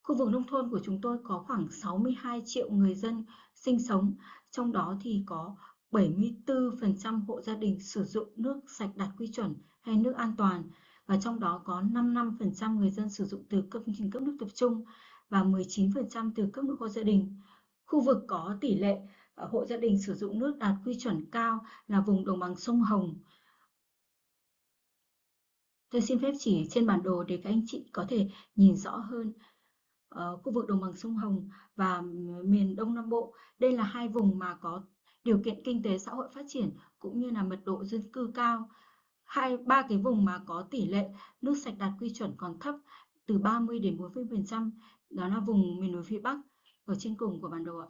Khu vực nông thôn của chúng tôi có khoảng 62 triệu người dân sinh sống, trong đó thì có 74% hộ gia đình sử dụng nước sạch đạt quy chuẩn hay nước an toàn, và trong đó có 55% người dân sử dụng từ công trình cấp nước tập trung và 19% từ cấp nước hộ gia đình. Khu vực có tỷ lệ hộ gia đình sử dụng nước đạt quy chuẩn cao là vùng đồng bằng sông Hồng. Tôi xin phép chỉ trên bản đồ để các anh chị có thể nhìn rõ hơn khu vực đồng bằng sông Hồng và miền Đông Nam Bộ. Đây là hai vùng mà có điều kiện kinh tế xã hội phát triển cũng như là mật độ dân cư cao. Ba cái vùng mà có tỷ lệ nước sạch đạt quy chuẩn còn thấp, từ 30 đến 40%, đó là vùng miền núi phía Bắc ở trên cùng của bản đồ.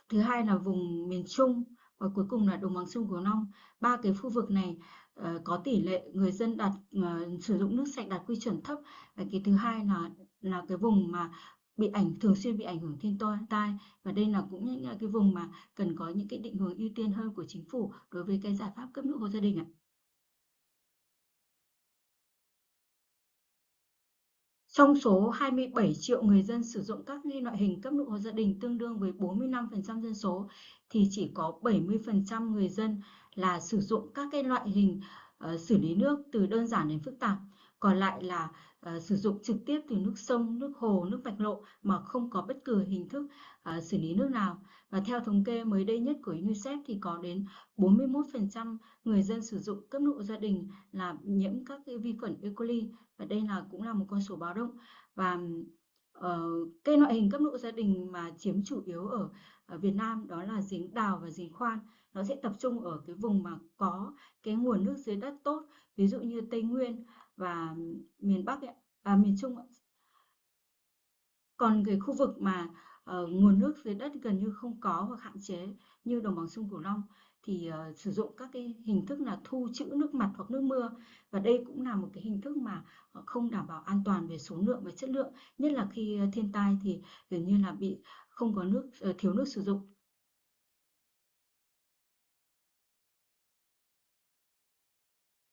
Thứ hai là vùng miền Trung và cuối cùng là đồng bằng sông Cửu Long. Ba cái khu vực này có tỷ lệ người dân sử dụng nước sạch đạt quy chuẩn thấp. Và cái thứ hai là cái vùng mà thường xuyên bị ảnh hưởng thiên tai, và đây là cũng những cái vùng mà cần có những cái định hướng ưu tiên hơn của chính phủ đối với cái giải pháp cấp nước hộ gia đình ạ. Trong số 27 triệu người dân sử dụng các loại hình cấp nước hộ gia đình tương đương với 45% dân số, thì chỉ có 70% người dân là sử dụng các cái loại hình xử lý nước từ đơn giản đến phức tạp. Còn lại là sử dụng trực tiếp từ nước sông, nước hồ, nước mạch lộ mà không có bất cứ hình thức xử lý nước nào. Và theo thống kê mới đây nhất của UNICEF thì có đến 41% người dân sử dụng cấp nước hộ gia đình là nhiễm các cái vi khuẩn E. coli, và đây cũng là một con số báo động. Và cái loại hình cấp nước hộ gia đình mà chiếm chủ yếu ở Việt Nam đó là giếng đào và giếng khoan. Nó sẽ tập trung ở cái vùng mà có cái nguồn nước dưới đất tốt, ví dụ như Tây Nguyên và miền Bắc miền Trung. Còn cái khu vực mà nguồn nước dưới đất gần như không có hoặc hạn chế như đồng bằng sông Cửu Long thì sử dụng các cái hình thức là thu trữ nước mặt hoặc nước mưa, và đây cũng là một cái hình thức mà không đảm bảo an toàn về số lượng và chất lượng, nhất là khi thiên tai thì gần như là bị không có nước, thiếu nước sử dụng.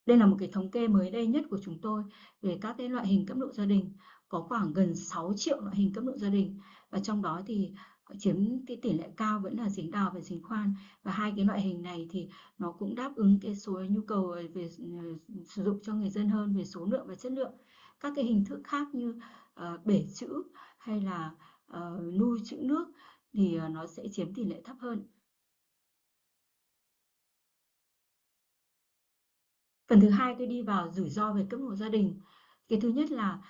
Đây là một cái thống kê mới đây nhất của chúng tôi về các cái loại hình cấp độ gia đình. Có khoảng gần 6 triệu loại hình cấp độ gia đình, và trong đó thì chiếm cái tỷ lệ cao vẫn là giếng đào và giếng khoan. Và hai cái loại hình này thì nó cũng đáp ứng cái số nhu cầu về sử dụng cho người dân hơn về số lượng và chất lượng. Các cái hình thức khác như bể trữ hay là nuôi trữ nước thì nó sẽ chiếm tỷ lệ thấp hơn. Phần thứ hai tôi đi vào rủi ro về cấp hộ gia đình. Cái thứ nhất là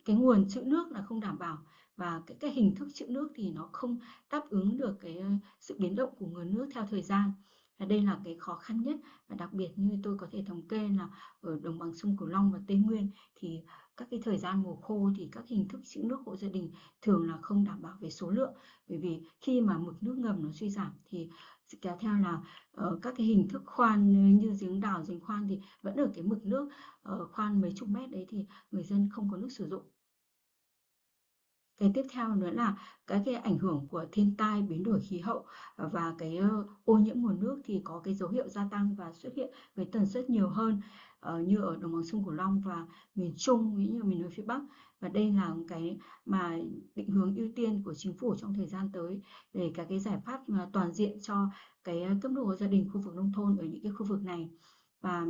cái nguồn trữ nước là không đảm bảo, và cái hình thức trữ nước thì nó không đáp ứng được cái sự biến động của nguồn nước theo thời gian. Và đây là cái khó khăn nhất, và đặc biệt như tôi có thể thống kê là ở đồng bằng sông Cửu Long và Tây Nguyên thì các cái thời gian mùa khô thì các hình thức trữ nước hộ gia đình thường là không đảm bảo về số lượng, bởi vì khi mà mực nước ngầm nó suy giảm thì kéo theo là các cái hình thức khoan như giếng đào, giếng khoan thì vẫn ở cái mực nước khoan mấy chục mét đấy thì người dân không có nước sử dụng. Cái tiếp theo nữa là cái ảnh hưởng của thiên tai, biến đổi khí hậu và cái ô nhiễm nguồn nước thì có cái dấu hiệu gia tăng và xuất hiện với tần suất nhiều hơn như ở đồng bằng sông Cửu Long và miền Trung, như miền núi phía Bắc. Và đây là cái mà định hướng ưu tiên của chính phủ trong thời gian tới để cái giải pháp toàn diện cho cái cấp độ hộ gia đình khu vực nông thôn ở những cái khu vực này. Và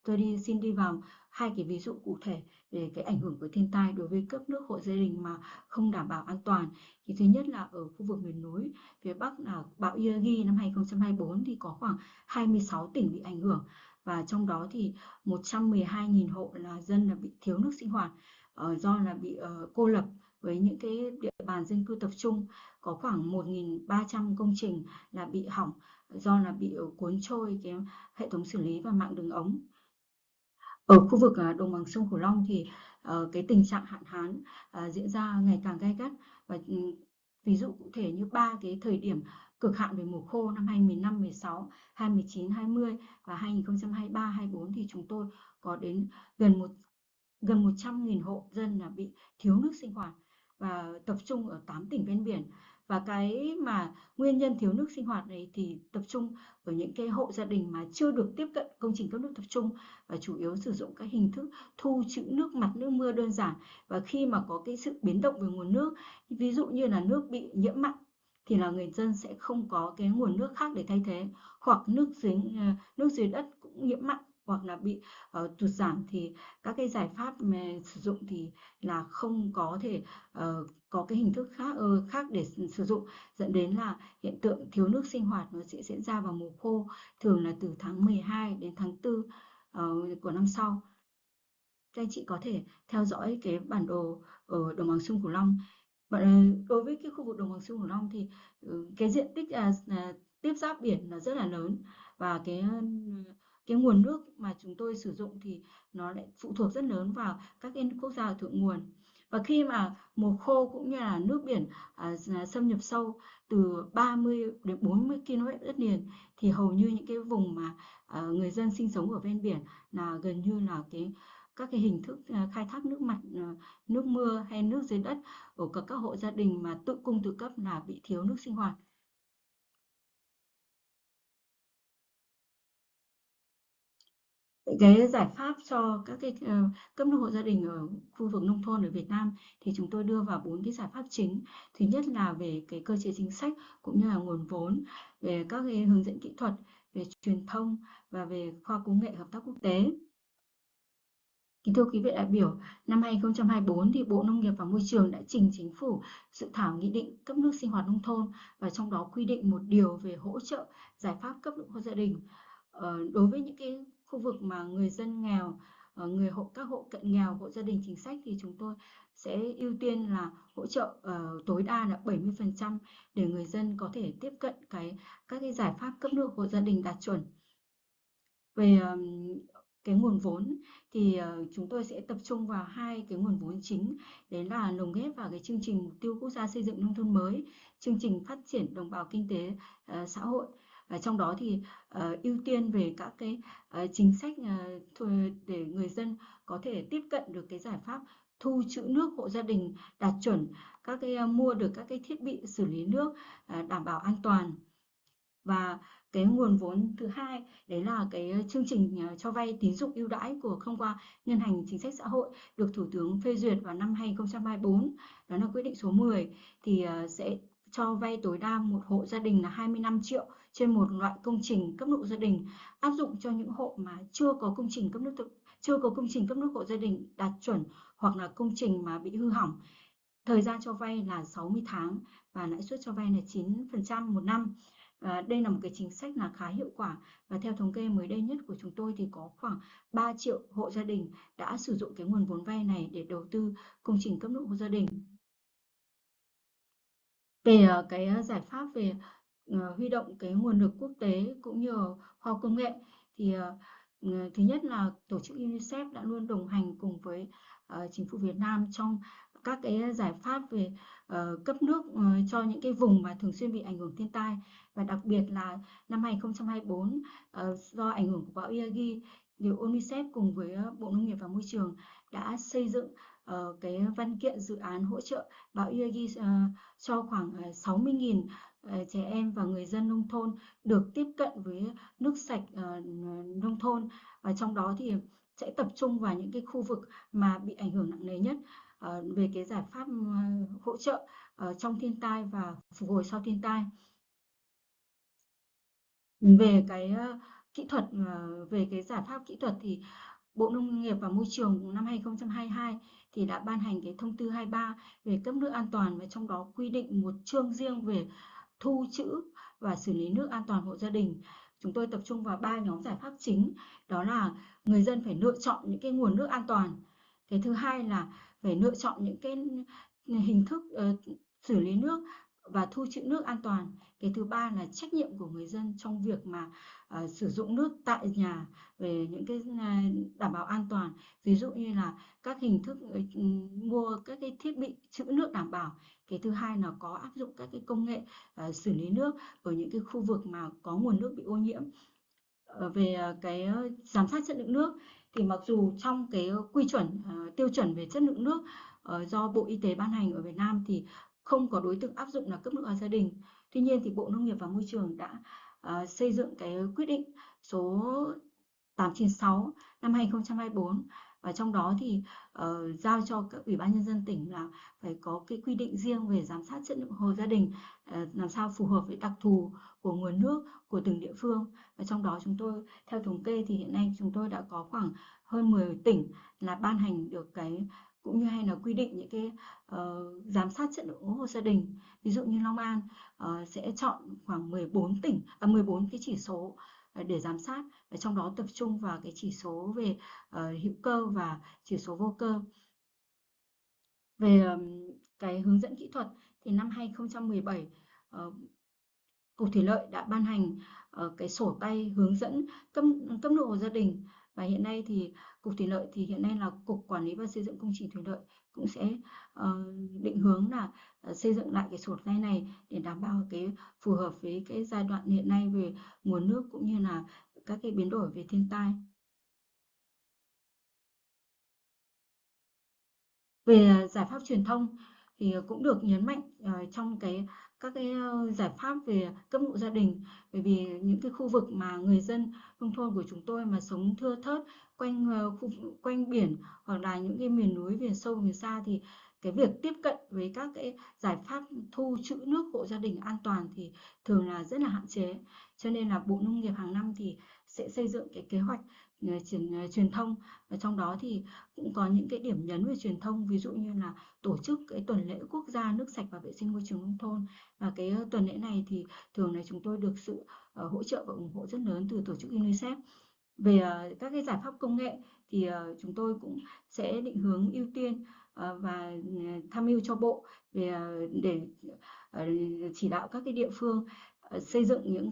tôi xin đi vào hai cái ví dụ cụ thể về cái ảnh hưởng của thiên tai đối với cấp nước hộ gia đình mà không đảm bảo an toàn. Thì thứ nhất là ở khu vực miền núi phía Bắc là bão Yagi năm 2024 thì có khoảng 26 tỉnh bị ảnh hưởng, và trong đó thì 112.000 hộ là dân là bị thiếu nước sinh hoạt do là bị cô lập với những cái địa bàn dân cư tập trung. Có khoảng 1.300 công trình là bị hỏng do là bị cuốn trôi cái hệ thống xử lý và mạng đường ống. Ở khu vực đồng bằng sông Cửu Long thì cái tình trạng hạn hán diễn ra ngày càng gay gắt, và ví dụ cụ thể như ba cái thời điểm cực hạn về mùa khô năm 2015, 16, 2019, 20 và 2023, 24 thì chúng tôi có đến gần 100.000 hộ dân là bị thiếu nước sinh hoạt và tập trung ở 8 tỉnh ven biển. Và cái mà nguyên nhân thiếu nước sinh hoạt này thì tập trung ở những cái hộ gia đình mà chưa được tiếp cận công trình cấp nước tập trung và chủ yếu sử dụng các hình thức thu trữ nước mặt, nước mưa đơn giản. Và khi mà có cái sự biến động về nguồn nước, ví dụ như là nước bị nhiễm mặn thì là người dân sẽ không có cái nguồn nước khác để thay thế, hoặc nước dưới đất cũng nhiễm mặn hoặc là bị tụt giảm thì các cái giải pháp mà sử dụng thì là không có thể có cái hình thức khác để sử dụng, dẫn đến là hiện tượng thiếu nước sinh hoạt nó sẽ diễn ra vào mùa khô, thường là từ tháng 12 đến tháng 4 của năm sau. Các anh chị có thể theo dõi cái bản đồ ở đồng bằng sông Cửu Long. Đối với cái khu vực đồng bằng sông Cửu Long thì cái diện tích tiếp giáp biển là rất là lớn, và cái nguồn nước mà chúng tôi sử dụng thì nó lại phụ thuộc rất lớn vào các cái quốc gia thượng nguồn. Và khi mà mùa khô cũng như là nước biển xâm nhập sâu từ 30 đến 40 km đất liền thì hầu như những cái vùng mà người dân sinh sống ở ven biển là gần như là các cái hình thức khai thác nước mặt, nước mưa hay nước dưới đất ở các hộ gia đình mà tự cung tự cấp là bị thiếu nước sinh hoạt. Cái giải pháp cho các cái cấp nước hộ gia đình ở khu vực nông thôn ở Việt Nam thì chúng tôi đưa vào 4 cái giải pháp chính. Thứ nhất là về cái cơ chế chính sách cũng như là nguồn vốn, về các cái hướng dẫn kỹ thuật, về truyền thông và về khoa công nghệ hợp tác quốc tế. Kính thưa quý vị đại biểu, năm 2024 thì Bộ Nông nghiệp và Môi trường đã trình Chính phủ dự thảo nghị định cấp nước sinh hoạt nông thôn và trong đó quy định một điều về hỗ trợ giải pháp cấp nước hộ gia đình. Đối với những cái khu vực mà người dân nghèo, các hộ cận nghèo, hộ gia đình chính sách thì chúng tôi sẽ ưu tiên là hỗ trợ tối đa là 70% để người dân có thể tiếp cận các cái giải pháp cấp nước hộ gia đình đạt chuẩn. Về cái nguồn vốn thì chúng tôi sẽ tập trung vào hai cái nguồn vốn chính, đấy là lồng ghép vào cái chương trình mục tiêu quốc gia xây dựng nông thôn mới, chương trình phát triển đồng bào kinh tế xã hội. Trong đó thì ưu tiên về các cái chính sách để người dân có thể tiếp cận được cái giải pháp thu trữ nước hộ gia đình đạt chuẩn, các cái mua được các cái thiết bị xử lý nước đảm bảo an toàn. Và cái nguồn vốn thứ hai đấy là cái chương trình cho vay tín dụng ưu đãi thông qua Ngân hàng Chính sách Xã hội được Thủ tướng phê duyệt vào năm 2024, đó là quyết định số 10, thì sẽ cho vay tối đa một hộ gia đình là 25 triệu trên một loại công trình cấp nước hộ gia đình, áp dụng cho những hộ mà chưa có công trình cấp nước hộ gia đình đạt chuẩn hoặc là công trình mà bị hư hỏng. Thời gian cho vay là 60 tháng và lãi suất cho vay là 9% một năm. Đây là một cái chính sách là khá hiệu quả và theo thống kê mới đây nhất của chúng tôi thì có khoảng 3 triệu hộ gia đình đã sử dụng cái nguồn vốn vay này để đầu tư công trình cấp nước hộ gia đình. Về cái giải pháp về huy động cái nguồn lực quốc tế cũng như khoa học công nghệ thì thứ nhất là tổ chức UNICEF đã luôn đồng hành cùng với chính phủ Việt Nam trong các cái giải pháp về cấp nước cho những cái vùng mà thường xuyên bị ảnh hưởng thiên tai, và đặc biệt là năm 2024 do ảnh hưởng của bão Yagi thì UNICEF cùng với Bộ Nông nghiệp và Môi trường đã xây dựng cái văn kiện dự án hỗ trợ bão Yagi cho khoảng 60.000 trẻ em và người dân nông thôn được tiếp cận với nước sạch nông thôn, và trong đó thì sẽ tập trung vào những cái khu vực mà bị ảnh hưởng nặng nề nhất về cái giải pháp hỗ trợ trong thiên tai và phục hồi sau thiên tai. Về cái kỹ thuật, về cái giải pháp kỹ thuật thì Bộ Nông nghiệp và Môi trường năm 2022 thì đã ban hành cái thông tư 23 về cấp nước an toàn, và trong đó quy định một chương riêng về thu trữ và xử lý nước an toàn hộ gia đình. Chúng tôi tập trung vào 3 nhóm giải pháp chính, đó là người dân phải lựa chọn những cái nguồn nước an toàn. Cái thứ hai là phải lựa chọn những cái hình thức xử lý nước và thu trữ nước an toàn. Cái thứ ba là trách nhiệm của người dân trong việc mà sử dụng nước tại nhà về những cái đảm bảo an toàn, ví dụ như là các hình thức mua các cái thiết bị trữ nước đảm bảo. Cái thứ hai là có áp dụng các cái công nghệ xử lý nước ở những cái khu vực mà có nguồn nước bị ô nhiễm. Về cái giám sát chất lượng nước thì mặc dù trong cái quy chuẩn tiêu chuẩn về chất lượng nước do Bộ Y tế ban hành ở Việt Nam thì không có đối tượng áp dụng là cấp nước hộ gia đình. Tuy nhiên thì Bộ Nông nghiệp và Môi trường đã xây dựng cái quyết định số 896 năm 2024, và trong đó thì giao cho các ủy ban nhân dân tỉnh là phải có cái quy định riêng về giám sát chất lượng hộ gia đình làm sao phù hợp với đặc thù của nguồn nước của từng địa phương. Và trong đó chúng tôi theo thống kê thì hiện nay chúng tôi đã có khoảng hơn 10 tỉnh là ban hành được cái cũng như hay là quy định những cái giám sát chất lượng hộ gia đình. Ví dụ như Long An sẽ chọn khoảng 14 cái chỉ số để giám sát, và trong đó tập trung vào cái chỉ số về hữu cơ và chỉ số vô cơ. Về cái hướng dẫn kỹ thuật thì năm 2017 Cục Thủy lợi đã ban hành cái sổ tay hướng dẫn cấp nước hộ gia đình Và hiện nay thì Cục Thủy lợi thì hiện nay là Cục Quản lý và Xây dựng Công trình Thủy lợi cũng sẽ định hướng là xây dựng lại cái sổ tay này để đảm bảo cái phù hợp với cái giai đoạn hiện nay về nguồn nước cũng như là các cái biến đổi về thiên tai. Về giải pháp truyền thông thì cũng được nhấn mạnh trong các cái giải pháp về cấp hộ gia đình, bởi vì những cái khu vực mà người dân nông thôn của chúng tôi mà sống thưa thớt quanh biển hoặc là những cái miền núi, miền sâu, miền xa thì cái việc tiếp cận với các cái giải pháp thu trữ nước hộ gia đình an toàn thì thường là rất là hạn chế. Cho nên là Bộ Nông nghiệp hàng năm thì sẽ xây dựng cái kế hoạch truyền thông, và trong đó thì cũng có những cái điểm nhấn về truyền thông, ví dụ như là tổ chức cái tuần lễ quốc gia nước sạch và vệ sinh môi trường nông thôn. Và cái tuần lễ này thì thường là chúng tôi được sự hỗ trợ và ủng hộ rất lớn từ tổ chức UNICEF. Về các cái giải pháp công nghệ thì chúng tôi cũng sẽ định hướng ưu tiên và tham mưu cho Bộ để chỉ đạo các cái địa phương xây dựng những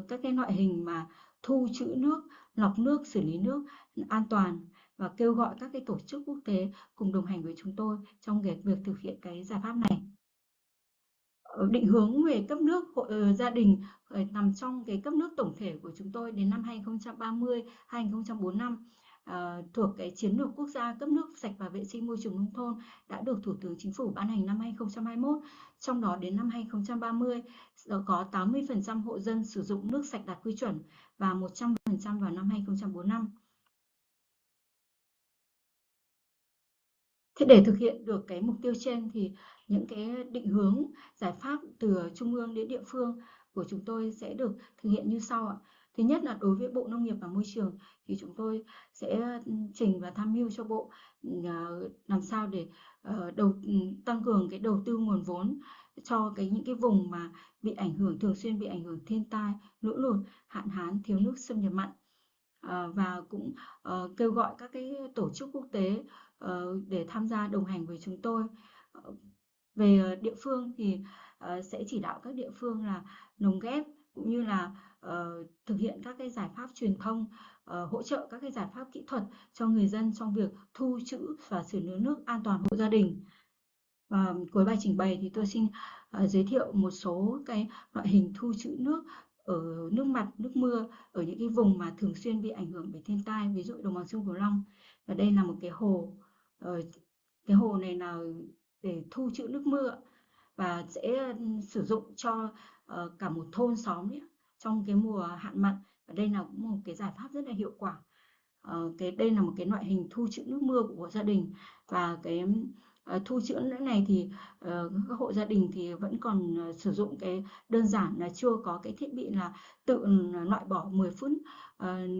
các cái loại hình mà thu trữ nước, lọc nước, xử lý nước an toàn, và kêu gọi các cái tổ chức quốc tế cùng đồng hành với chúng tôi trong việc thực hiện cái giải pháp này. Định hướng về cấp nước hộ gia đình nằm trong cái cấp nước tổng thể của chúng tôi đến năm 2030, 2045, thuộc cái chiến lược quốc gia cấp nước sạch và vệ sinh môi trường nông thôn đã được Thủ tướng Chính phủ ban hành năm 2021. Trong đó đến năm 2030 có 80% hộ dân sử dụng nước sạch đạt quy chuẩn và 100% vào năm 2045. Thế để thực hiện được cái mục tiêu trên thì những cái định hướng giải pháp từ trung ương đến địa phương của chúng tôi sẽ được thực hiện như sau ạ. Thứ nhất là đối với Bộ Nông nghiệp và Môi trường thì chúng tôi sẽ trình và tham mưu cho Bộ làm sao để tăng cường cái đầu tư nguồn vốn cho những cái vùng mà thường xuyên bị ảnh hưởng thiên tai, lũ lụt, hạn hán, thiếu nước, xâm nhập mặn. Và cũng kêu gọi các cái tổ chức quốc tế để tham gia đồng hành với chúng tôi. Về địa phương thì sẽ chỉ đạo các địa phương là lồng ghép cũng như là thực hiện các cái giải pháp truyền thông, hỗ trợ các cái giải pháp kỹ thuật cho người dân trong việc thu trữ và xử lý nước an toàn hộ gia đình. Và cuối bài trình bày thì tôi xin giới thiệu một số cái loại hình thu trữ nước ở nước mặt, nước mưa ở những cái vùng mà thường xuyên bị ảnh hưởng bởi thiên tai, ví dụ đồng bằng sông Cửu Long. Và đây là một cái hồ, cái hồ này là để thu trữ nước mưa và sẽ sử dụng cho cả một thôn xóm ấy, trong cái mùa hạn mặn. Và đây là cũng một cái giải pháp rất là hiệu quả. Đây là một cái loại hình thu trữ nước mưa của hộ gia đình. Và cái thu trữ nước này thì các hộ gia đình thì vẫn còn sử dụng cái đơn giản là chưa có cái thiết bị là tự loại bỏ 10 phút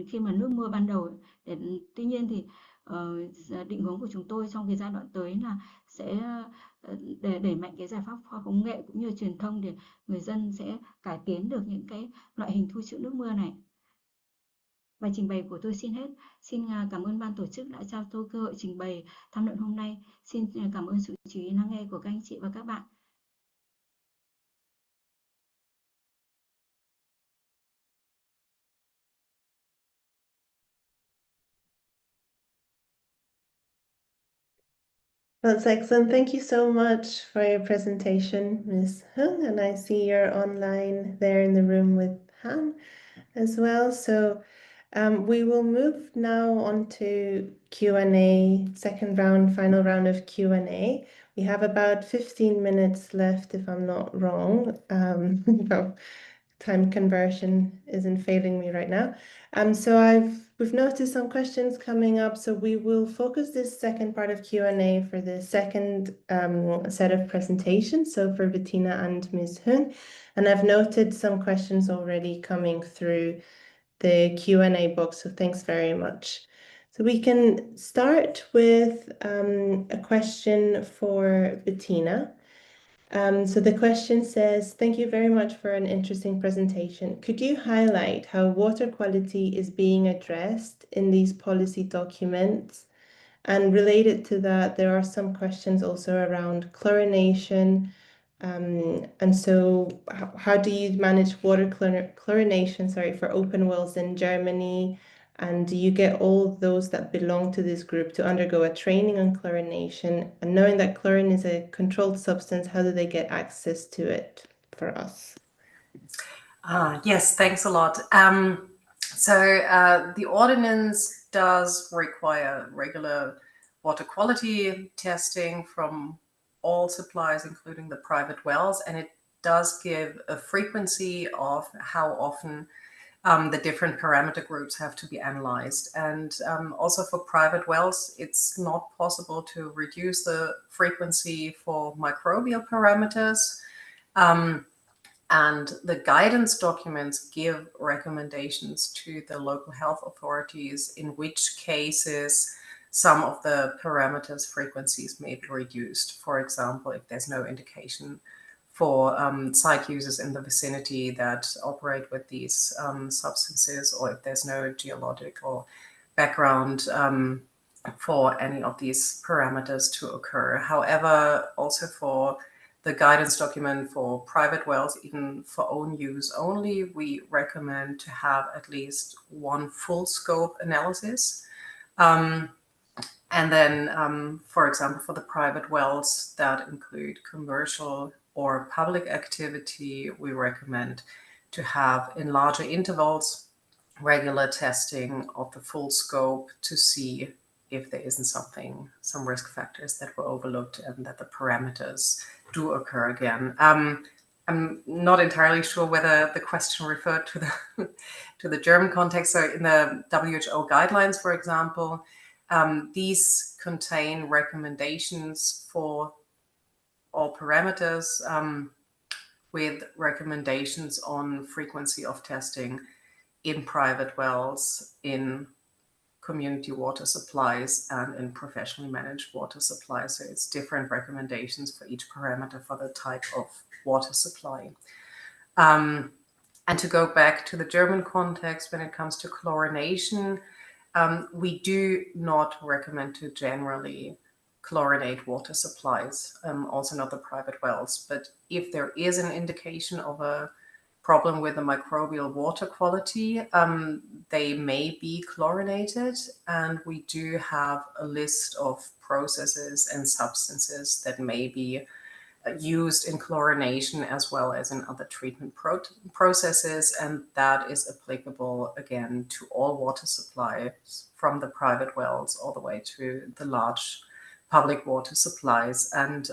khi mà nước mưa ban đầu. Tuy nhiên thì định hướng của chúng tôi trong cái giai đoạn tới là sẽ để đẩy mạnh cái giải pháp khoa học công nghệ cũng như truyền thông để người dân sẽ cải tiến được những cái loại hình thu trữ nước mưa này. Bài trình bày của tôi xin hết. Xin cảm ơn ban tổ chức đã cho tôi cơ hội trình bày tham luận hôm nay. Xin cảm ơn sự chú ý lắng nghe của các anh chị và các bạn. That's excellent. Thank you so much for your presentation, Ms. Hung. And I see you're online there in the room with Han as well. So we will move now on to Q&A, second round, final round of Q&A. We have about 15 minutes left, if I'm not wrong. Time conversion isn't failing me right now. So we've noticed some questions coming up, so we will focus this second part of Q&A for the second set of presentations, so for Bettina and Ms. Hung. And I've noted some questions already coming through the Q&A box, so thanks very much. So we can start with a question for Bettina. So the question says, thank you very much for an interesting presentation. Could you highlight how water quality is being addressed in these policy documents? And related to that, there are some questions also around chlorination. And so how do you manage water chlorination, for open wells in Germany? And do you get all those that belong to this group to undergo a training on chlorination? And knowing that chlorine is a controlled substance, how do they get access to it for us? Yes, thanks a lot. The ordinance does require regular water quality testing from all supplies, including the private wells, and it does give a frequency of how often the different parameter groups have to be analyzed. And also for private wells, it's not possible to reduce the frequency for microbial parameters. And the guidance documents give recommendations to the local health authorities in which cases some of the parameters frequencies may be reduced. For example, if there's no indication for site users in the vicinity that operate with these substances, or if there's no geological background for any of these parameters to occur. However, also for the guidance document for private wells, even for own use only, we recommend to have at least one full scope analysis. And then, for example, for the private wells that include commercial or public activity, we recommend to have in larger intervals regular testing of the full scope to see if there isn't some risk factors that were overlooked and that the parameters do occur again. I'm not entirely sure whether the question referred to the to the German context. So in the WHO guidelines, for example, these contain recommendations for all parameters with recommendations on frequency of testing in private wells, in community water supplies, and in professionally managed water supplies. So it's different recommendations for each parameter for the type of water supply. And to go back to the German context, when it comes to chlorination, we do not recommend to generally chlorinate water supplies, also not the private wells. But if there is an indication of a problem with the microbial water quality, they may be chlorinated, and we do have a list of processes and substances that may be used in chlorination as well as in other treatment processes, and that is applicable again to all water supplies from the private wells all the way to the large public water supplies. And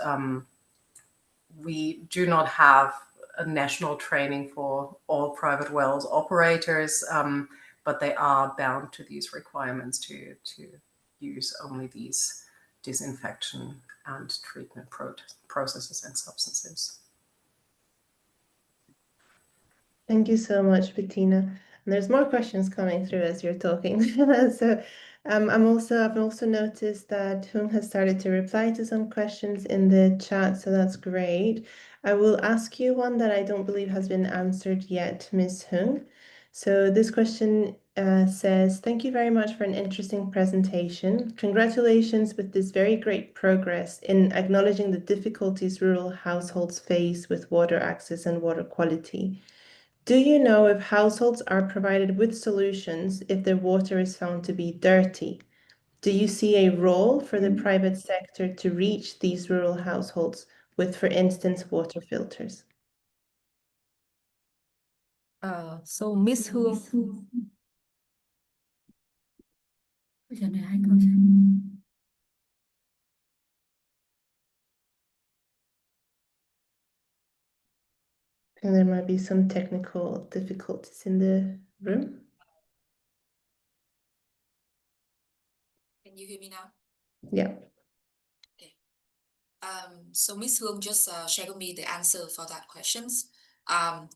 we do not have a national training for all private wells operators, but they are bound to these requirements to use only these disinfection and treatment processes and substances. Thank you so much, Bettina. And there's more questions coming through as you're talking. So I've also noticed that Hung has started to reply to some questions in the chat, so that's great. I will ask you one that I don't believe has been answered yet, Ms. Hung. So this question says, thank you very much for an interesting presentation. Congratulations with this very great progress in acknowledging the difficulties rural households face with water access and water quality. Do you know if households are provided with solutions if their water is found to be dirty? Do you see a role for the private sector to reach these rural households with, for instance, water filters? So Miss Hương, Câu trả lời hai câu trả. And there might be some technical difficulties in the room. can you hear me now? Yeah. Okay. So Miss Hương just shared with me the answer for that questions.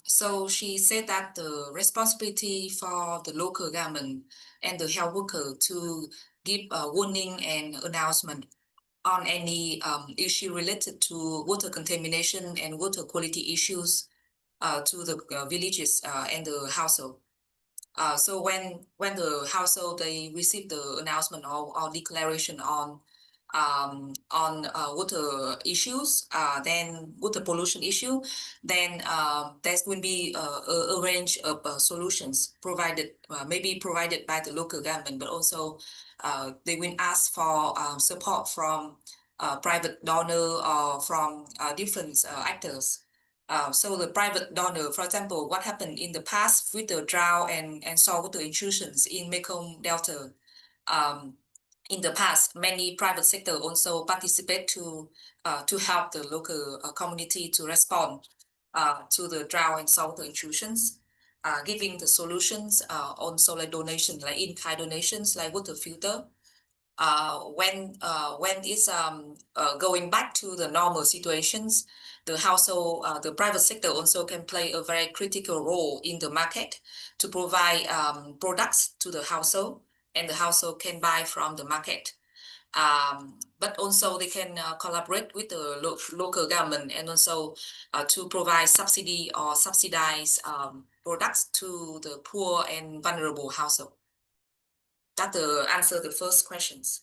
So she said that the responsibility for the local government and the health worker to give a warning and announcement on any issue related to water contamination and water quality issues to the villages and the household. So when the household they receive the announcement or declaration on on water issues, then water pollution issue, then there will be a range of solutions provided, maybe provided by the local government, but also they will ask for support from private donor or from different actors. So the private donor, for example, what happened in the past with the drought and saltwater intrusions in Mekong Delta. In the past, many private sector also participate to help the local community to respond to the drought and saltwater intrusions, giving the solutions also like donation, like in-kind donations, like water filter. When it's going back to the normal situations, the household, the private sector also can play a very critical role in the market to provide products to the household, and the household can buy from the market. But also they can collaborate with the local government and also to provide subsidy or subsidize products to the poor and vulnerable household. That answer the first questions.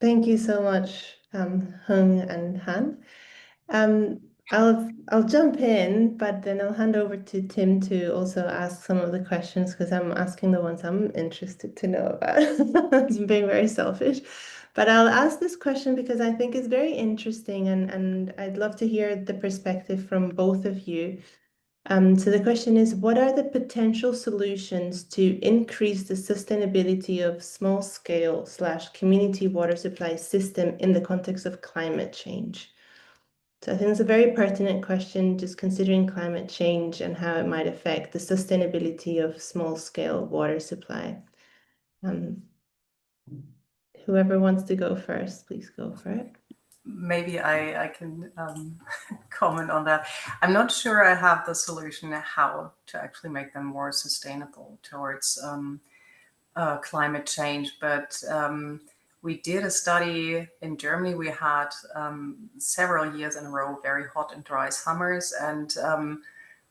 Thank you so much, Hung and Han. I'll jump in, but then I'll hand over to Tim to also ask some of the questions, because I'm asking the ones I'm interested to know about. I'm being very selfish. But I'll ask this question because I think it's very interesting, and I'd love to hear the perspective from both of you. So the question is, what are the potential solutions to increase the sustainability of small-scale / community water supply system in the context of climate change? So I think it's a very pertinent question, just considering climate change and how it might affect the sustainability of small-scale water supply. Whoever wants to go first, please go for it. Maybe I can comment on that. I'm not sure I have the solution how to actually make them more sustainable towards climate change, but we did a study in Germany. We had several years in a row very hot and dry summers, and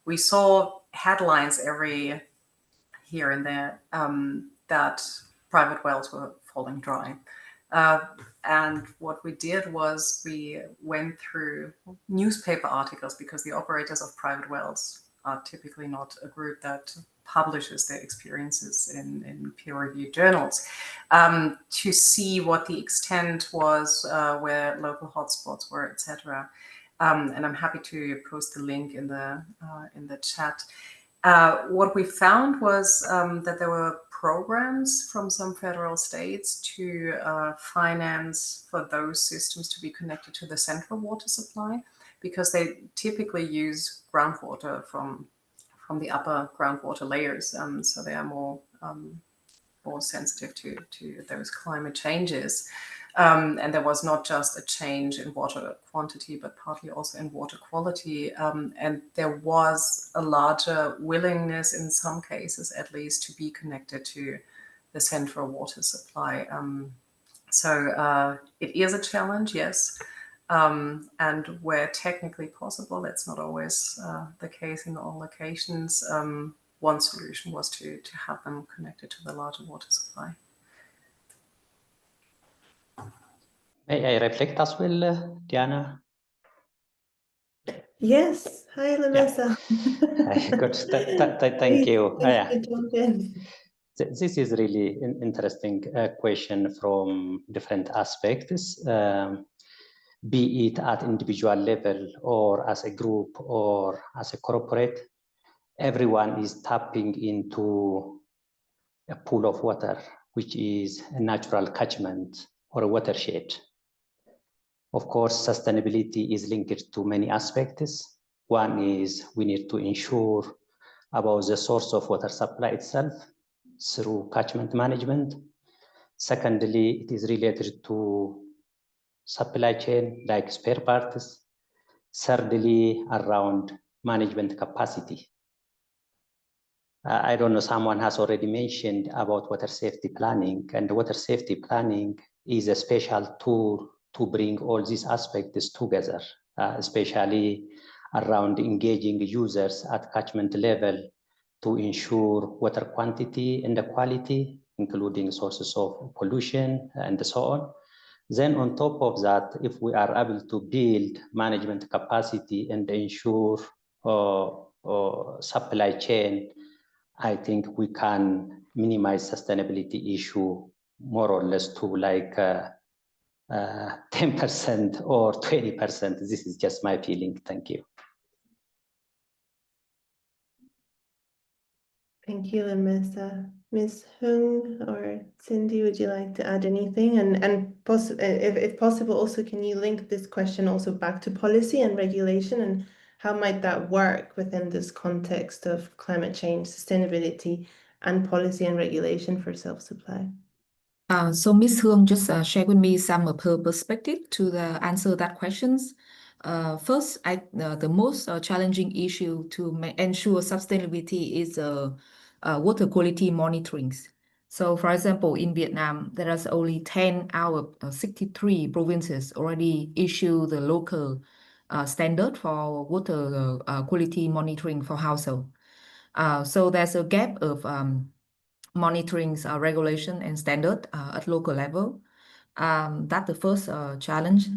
we saw headlines every here and there that private wells were falling dry. And what we did was we went through newspaper articles, because the operators of private wells are typically not a group that publishes their experiences in peer-reviewed journals, to see what the extent was, where local hotspots were, etc. And I'm happy to post the link in the chat. What we found was that there were programs from some federal states to finance for those systems to be connected to the central water supply, because they typically use groundwater from the upper groundwater layers, so they are more sensitive to those climate changes. And there was not just a change in water quantity, but partly also in water quality. And there was a larger willingness, in some cases at least, to be connected to the central water supply. So it is a challenge, yes. And where technically possible, that's not always the case in all locations. One solution was to have them connected to the larger water supply. May I reflect as well, Diana? Yes. Hi, Lamessa. Yeah. Good. Thank you. Please jump in. This is really an interesting question from different aspects, be it at individual level or as a group or as a corporate. Everyone is tapping into a pool of water, which is a natural catchment or a watershed. Of course, sustainability is linked to many aspects. One is we need to ensure about the source of water supply itself through catchment management. Secondly, it is related to supply chain, like spare parts. Thirdly, around management capacity. I don't know, someone has already mentioned about water safety planning, and water safety planning is a special tool to bring all these aspects together, especially around engaging users at catchment level to ensure water quantity and the quality, including sources of pollution and so on. Then on top of that, if we are able to build management capacity and ensure supply chain, I think we can minimize sustainability issue more or less to like 10% or 20%. This is just my feeling. Thank you. Thank you, Lamesa. Ms. Hung or Cindy, would you like to add anything? And if possible, also, can you link this question also back to policy and regulation, and how might that work within this context of climate change, sustainability, and policy and regulation for self-supply? So Ms. Hương just shared with me some of her perspective to answer that questions. First, the most challenging issue to ensure sustainability is water quality monitoring. So, for example, in Vietnam, there is only 10 out of 63 provinces already issue the local standard for water quality monitoring for household. So there's a gap of monitoring regulation and standard at local level. That's the first challenge.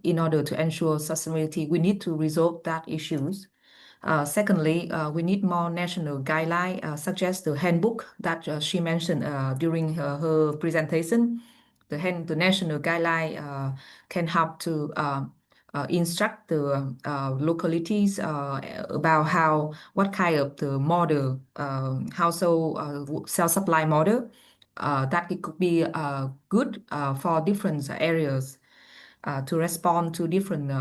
In order to ensure sustainability, we need to resolve that issues. Secondly, we need more national guidelines, such as the handbook that she mentioned during her presentation. The national guideline can help to instruct the localities about what kind of the model, household self-supply model that it could be good for different areas to respond to different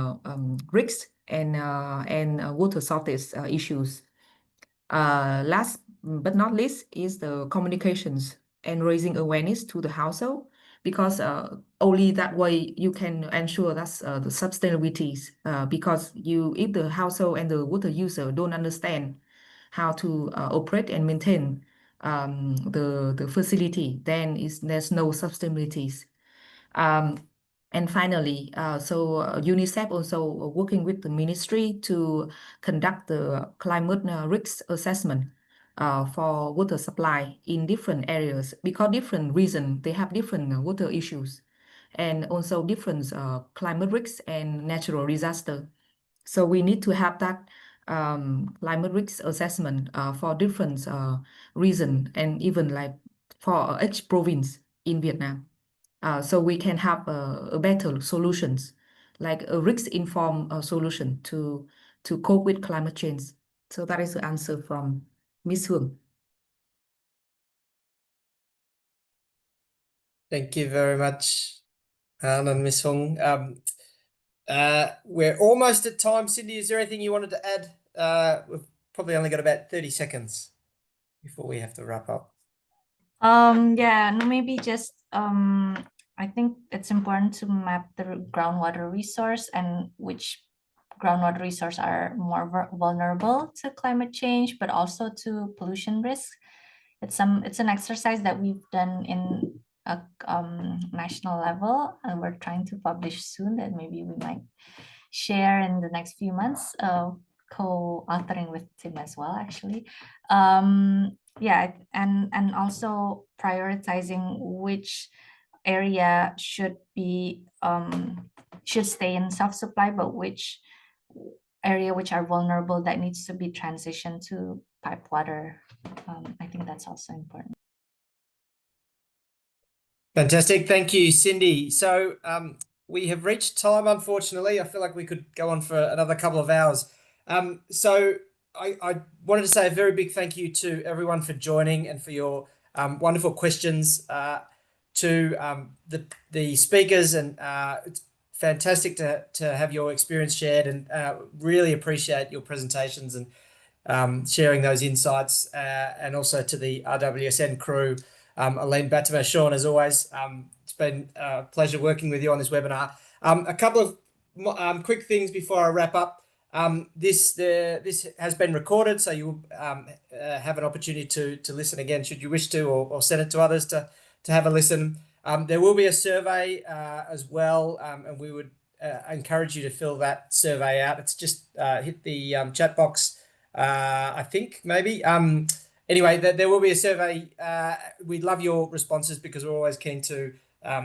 risks and water shortage issues. Last but not least is the communications and raising awareness to the household, because only that way you can ensure that's the sustainability. Because if the household and the water user don't understand how to operate and maintain the facility, then there's no sustainability. And finally, UNICEF also working with the ministry to conduct the climate risk assessment for water supply in different areas, because different regions, they have different water issues and also different climate risks and natural disaster. So we need to have that climate risk assessment for different regions and even like for each province in Vietnam. So we can have a better solutions, like a risk-informed solution to cope with climate change. So that is the answer from Ms. Hương. Thank you very much, Han and Ms. Hung. We're almost at time. Cindy, is there anything you wanted to add? We've probably only got about 30 seconds before we have to wrap up. Yeah, no, maybe just I think it's important to map the groundwater resource and which groundwater resource are more vulnerable to climate change, but also to pollution risk. It's an exercise that we've done in a national level, and we're trying to publish soon that maybe we might share in the next few months, co-authoring with Tim as well, actually. Yeah, and also prioritizing which area should stay in self-supply, but which area which are vulnerable that needs to be transitioned to pipe water. I think that's also important. Fantastic. Thank you, Cindy. So we have reached time, unfortunately. I feel like we could go on for another couple of hours. So I wanted to say a very big thank you to everyone for joining and for your wonderful questions, to the speakers, and it's fantastic to have your experience shared, and really appreciate your presentations and sharing those insights, and also to the RWSN crew, Aline, Batima, Sean, as always. It's been a pleasure working with you on this webinar. A couple of quick things before I wrap up. This has been recorded, so you have an opportunity to listen again should you wish to, or send it to others to have a listen. There will be a survey as well, and we would encourage you to fill that survey out. It's just hit the chat box, I think maybe. anyway, there will be a survey. We'd love your responses because we're always keen to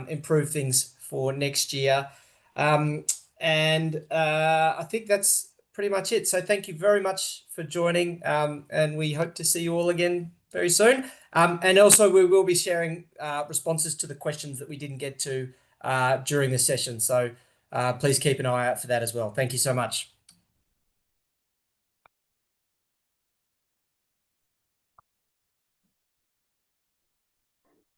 improve things for next year. And I think that's pretty much it. So thank you very much for joining, and we hope to see you all again very soon. And also we will be sharing responses to the questions that we didn't get to during the session. So please keep an eye out for that as well. Thank you so much.